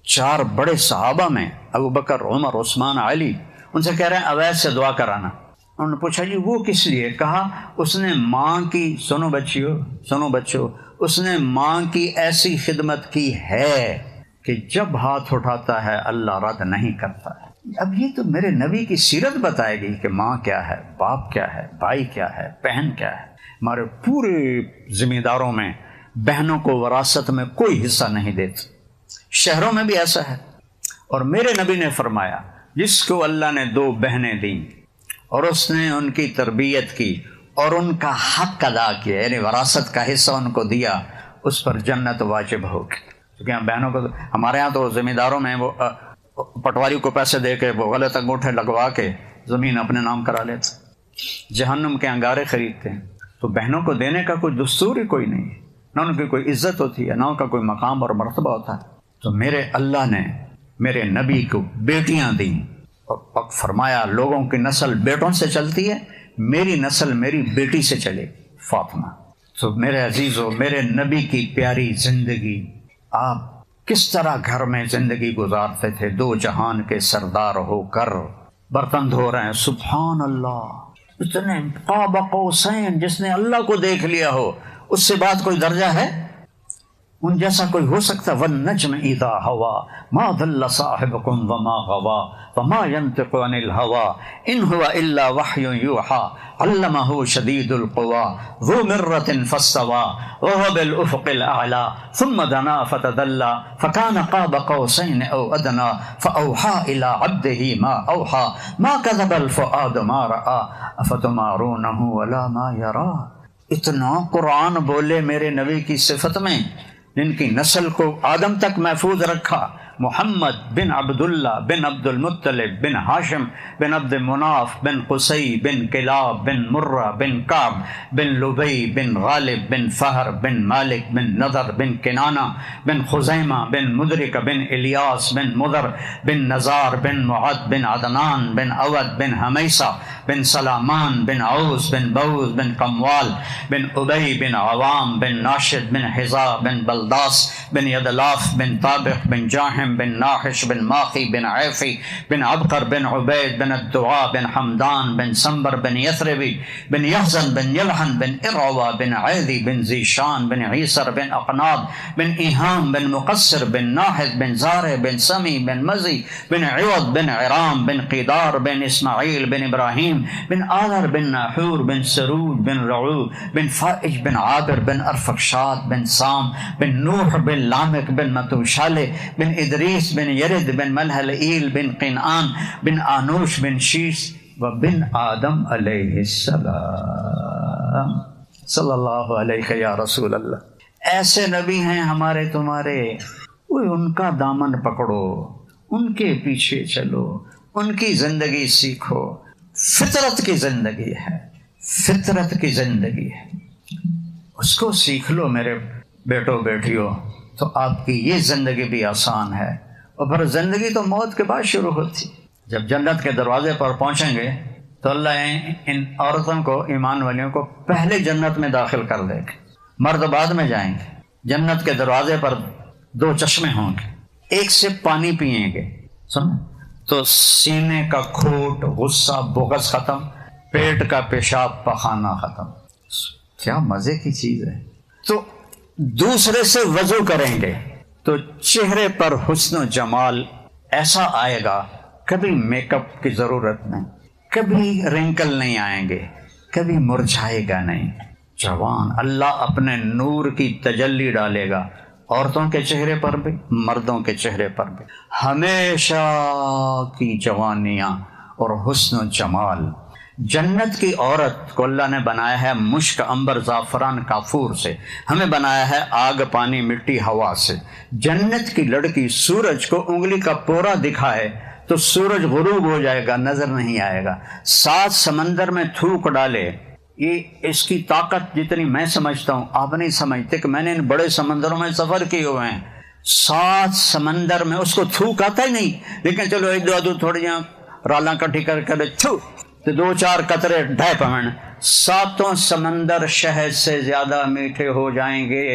4 بڑے صحابہ میں ابو بکر، عمر، عثمان، علی، ان سے کہہ رہے ہیں اویس سے دعا کرانا۔ انہوں نے پوچھا جی وہ کس لیے؟ کہا اس نے ماں کی، سنو بچو، اس نے ماں کی ایسی خدمت کی ہے کہ جب ہاتھ اٹھاتا ہے اللہ رد نہیں کرتا ہے۔ اب یہ تو میرے نبی کی سیرت بتائے گی کہ ماں کیا ہے، باپ کیا ہے، بھائی کیا ہے، بہن کیا ہے۔ ہمارے پورے ذمہ داروں میں بہنوں کو وراثت میں کوئی حصہ نہیں دیتے، شہروں میں بھی ایسا ہے۔ اور میرے نبی نے فرمایا جس کو اللہ نے 2 بہنیں دیں اور اس نے ان کی تربیت کی اور ان کا حق ادا کیا، یعنی وراثت کا حصہ ان کو دیا، اس پر جنت واجب ہوگی۔ کیونکہ بہنوں کو، ہمارے ہاں تو ذمہ داروں میں وہ پٹواری کو پیسے دے کے، وہ غلط انگوٹھے لگوا کے زمین اپنے نام کرا لیتے، جہنم کے انگارے خریدتے ہیں۔ تو بہنوں کو دینے کا کوئی دستور ہی کوئی نہیں، نہ ان کی کوئی عزت ہوتی ہے، نہ ان کا کوئی مقام اور مرتبہ ہوتا ہے۔ تو میرے اللہ نے میرے نبی کو بیٹیاں دیں، اور فرمایا لوگوں کی نسل بیٹوں سے چلتی ہے، میری نسل میری بیٹی سے چلے، فاطمہ۔ تو میرے عزیزو، میرے نبی کی پیاری زندگی، آپ کس طرح گھر میں زندگی گزارتے تھے، دو جہان کے سردار ہو کر برتن دھو رہے ہیں، سبحان اللہ، اتنے قاب قوسین، جس نے اللہ کو دیکھ لیا ہو اس سے بات کوئی درجہ ہے؟ ان جیسا کوئی ہو سکتا؟ والنجم اذا ہوا ما ضل صاحبکم وما غوا وما ينطق عن الهوى ان هو الا وحی یوحى علمہ شدید القوى ذو مرۃ فاستوى وهو بالافق الاعلى ثم دنا فتدلى فكان قاب قوسین او ادنى فاوحى الى عبده ما اوحى ما كذب الفؤاد ما رأى افتمارونه ولا ما يرى۔ اتنا قرآن بولے میرے نبی کی صفت میں، جن کی نسل کو آدم تک محفوظ رکھا، محمد بن عبداللہ بن عبد المطلب بن ہاشم بن عبد مناف بن قصی بن کلاب بن مرہ بن کعب بن لبی بن غالب بن فہر بن مالک بن نضر بن کنانہ بن خزیمہ بن مدرک بن الیاس بن مضر بن نزار بن معد بن عدنان بن اود بن حمیسہ بن سلامان بن عوس بن بوز بن قموال بن ابی بن عوام بن ناشد بن حزا بن بلداس بن یدلاف بن طابق بن جاہم بن ناحش بن ماخی بن عیفی بن عبقر بن عبید بن الدعاء بن حمدان بن سنبر بن یثربی بن یحزن بن یلحن بن ارعوہ بن عیدی بن ذیشان بن عیسر بن اقناد بن ایہام بن مقصر بن ناحد بن زارع بن سمی بن مزی بن عوض بن عرام بن قیدار بن اسماعیل بن ابراہیم بن آذر بن ناحور بن سرود بن رعو بن فائج بن عابر بن ارفقشاد بن سام بن نوح بن لامک بن متوشالہ بن ادریس بن یرد بن ملحلئیل بن قینعان بن آنوش بن شیش و بن آدم علیہ السلام۔ صلی اللہ علیہ یا رسول اللہ۔ ایسے نبی ہیں ہمارے تمہارے، ان کا دامن پکڑو، ان کے پیچھے چلو، ان کی زندگی سیکھو۔ فطرت کی زندگی ہے، فطرت کی زندگی ہے، اس کو سیکھ لو میرے بیٹو بیٹیوں، تو آپ کی یہ زندگی بھی آسان ہے۔ اور پھر زندگی تو موت کے بعد شروع ہوتی۔ جب جنت کے دروازے پر پہنچیں گے تو اللہ ان عورتوں کو، ایمان والیوں کو پہلے جنت میں داخل کر دے گا، مرد بعد میں جائیں گے۔ جنت کے دروازے پر دو چشمے ہوں گے، ایک سے پانی پئیں گے، سن تو سینے کا کھوٹ، غصہ، بغض ختم، پیٹ کا پیشاب پخانہ ختم۔ کیا مزے کی چیز ہے۔ تو دوسرے سے وضو کریں گے تو چہرے پر حسن و جمال ایسا آئے گا، کبھی میک اپ کی ضرورت نہیں، کبھی رنکل نہیں آئیں گے، کبھی مرجھائے گا نہیں۔ جوان، اللہ اپنے نور کی تجلی ڈالے گا عورتوں کے چہرے پر بھی، مردوں کے چہرے پر بھی، ہمیشہ کی جوانیاں اور حسن و جمال۔ جنت کی عورت کو اللہ نے بنایا ہے مشک، عنبر، زعفران، کافور سے، ہمیں بنایا ہے آگ، پانی، مٹی، ہوا سے۔ جنت کی لڑکی سورج کو انگلی کا پورا دکھائے تو سورج غروب ہو جائے گا، نظر نہیں آئے گا۔ 7 سمندر میں تھوک ڈالے، یہ اس کی طاقت جتنی میں سمجھتا ہوں آپ نہیں سمجھتے، کہ میں نے ان بڑے سمندروں میں سفر کیے ہوئے ہیں۔ 7 سمندر میں اس کو تھوک آتا ہی نہیں، لیکن چلو ایک دو تھوڑی رالاں کٹھی کر کے تو 2-4 قطرے ڈھے پمن، 7 سمندر شہد سے زیادہ میٹھے ہو جائیں گے،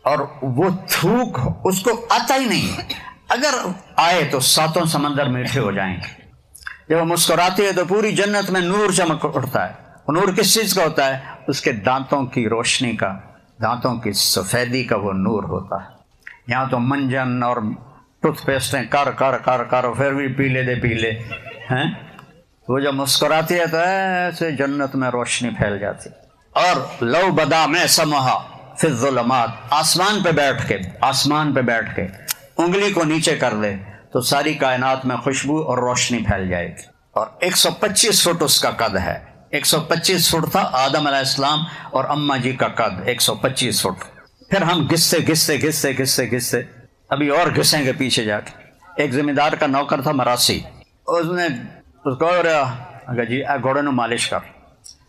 اور وہ تھوک اس کو آتا ہی نہیں، اگر آئے تو 7 سمندر میٹھے ہو جائیں گے۔ جب وہ مسکراتی ہے تو پوری جنت میں نور چمک اٹھتا ہے۔ وہ نور کس چیز کا ہوتا ہے؟ اس کے دانتوں کی روشنی کا، دانتوں کی سفیدی کا وہ نور ہوتا ہے۔ یہاں تو منجن اور ٹوتھ پیسٹیں کر کر کر کر پھر بھی پیلے دے پیلے ہیں، وہ جب مسکراتی ہے تو ایسے جنت میں روشنی پھیل جاتی۔ اور لو بدا میں سمہا فی الظلمات، آسمان پہ بیٹھ کے انگلی کو نیچے کر دے تو ساری کائنات میں خوشبو اور روشنی پھیل جائے گی۔ اور 125 فٹ اس کا قد ہے، 125 فٹ تھا آدم علیہ السلام اور اماں جی کا قد 125 فٹ۔ پھر ہم گھستے ابھی اور گھسیں گے پیچھے جا کے۔ ایک زمین دار کا نوکر تھا مراسی، اس نے اس کو جی گھوڑے نو مالش کر،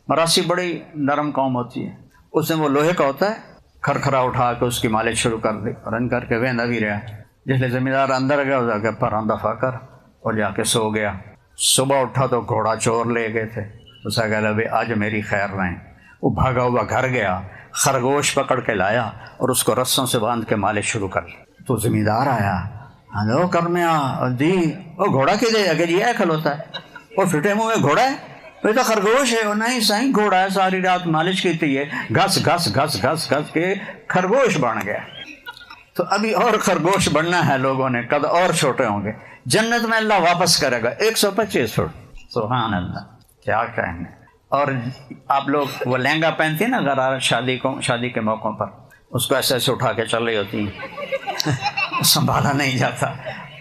مراسی بڑی نرم قوم ہوتی ہے. اس نے وہ لوہے کا ہوتا ہے, کھرکھرا اٹھا کے اس کی مالش شروع کر دی, رن کر کے ویندا بھی رہا. جس لئے زمیندار اندر گیا جا کے پران دفاع کر اور جا کے سو گیا. صبح اٹھا تو گھوڑا چور لے گئے تھے. اسے کہا بھائی آج میری خیر رہیں. وہ بھاگا ہوا گھر گیا, خرگوش پکڑ کے لایا اور اس کو رسوں سے باندھ کے مالش شروع کر لی. تو زمیندار آیا, ہلو کرمیا دی وہ گھوڑا کی دے اگر یہ کھلوتا ہے, وہ پھٹے منہ میں گھوڑا ہے, وہ تو خرگوش ہے. وہ نہیں سائیں گھوڑا ہے, ساری رات مالش کی تھی, گھس گھس گھس گھس گھس کے خرگوش بن گیا. تو ابھی اور خرگوش بننا ہے لوگوں نے, قد اور چھوٹے ہوں گے. جنت میں اللہ واپس کرے گا 125 فٹ. سبحان اللہ, کیا کہنے. اور آپ لوگ وہ لہنگا پہنتی ہیں نا غرارت شادی کے موقعوں پر, اس کو ایسے ایسے اٹھا کے چل رہی ہوتی ہیں, سنبھالا نہیں جاتا.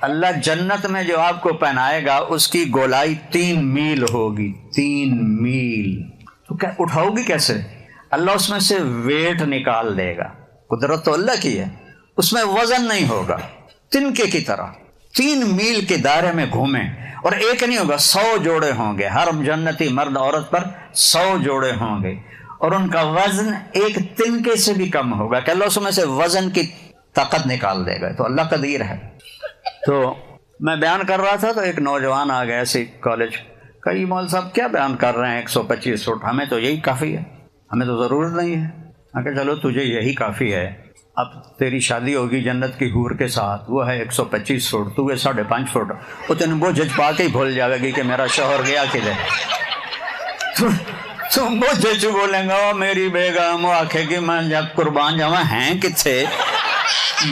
اللہ جنت میں جو آپ کو پہنائے گا اس کی گولائی 3 میل ہوگی, 3 میل. تو کیا اٹھاؤ گی کیسے؟ اللہ اس میں سے ویٹ نکال دے گا. قدرت تو اللہ کی ہے, اس میں وزن نہیں ہوگا. تنکے کی طرح 3 میل کے دائرے میں گھومیں, اور ایک نہیں ہوگا, 100 جوڑے ہوں گے. ہر جنتی مرد عورت پر 100 جوڑے ہوں گے, اور ان کا وزن ایک تنکے سے بھی کم ہوگا کہ اللہ اس میں سے وزن کی طاقت نکال دے گا. تو اللہ قدیر ہے. تو میں بیان کر رہا تھا تو ایک نوجوان آ گیا ایسے کالج, کئی مول صاحب کیا بیان کر رہے ہیں 125 فٹ, ہمیں تو یہی کافی ہے, ہمیں تو ضرورت نہیں ہے. کہ چلو تجھے یہی کافی ہے, اب تیری شادی ہوگی جنت کی حور کے ساتھ, وہ ہے 125 فٹ, تو 5.5 فٹ. وہ تین وہ جج پا کے ہی بھول جائے گی کہ میرا شوہر گیا کدھر. تم وہ جج بولیں گا میری بیگم, وہ آکھے گی میں جب قربان جاواں ہیں کتھے,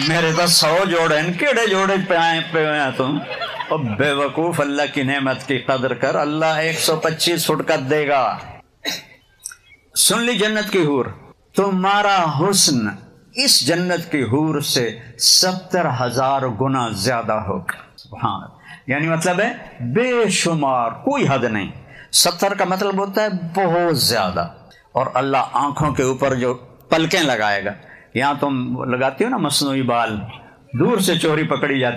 میرے تو 100 جوڑے ہیں, کیڑے جوڑے پہ ہوئے ہیں تم. اور بے وقوف, اللہ کی نعمت کی قدر کر, اللہ 125 فٹ کا دے گا. سن لی جنت کی حور, تمہارا حسن اس جنت کی حور سے 70,000 گنا زیادہ ہوگا. سبحان اللہ, یعنی مطلب ہے بے شمار, کوئی حد نہیں. 70 کا مطلب ہوتا ہے بہت زیادہ. اور اللہ آنکھوں کے اوپر جو پلکیں لگائے گا, یہاں تم لگاتی ہو نا مصنوعی بال, دور سے چوری پکڑی جاتی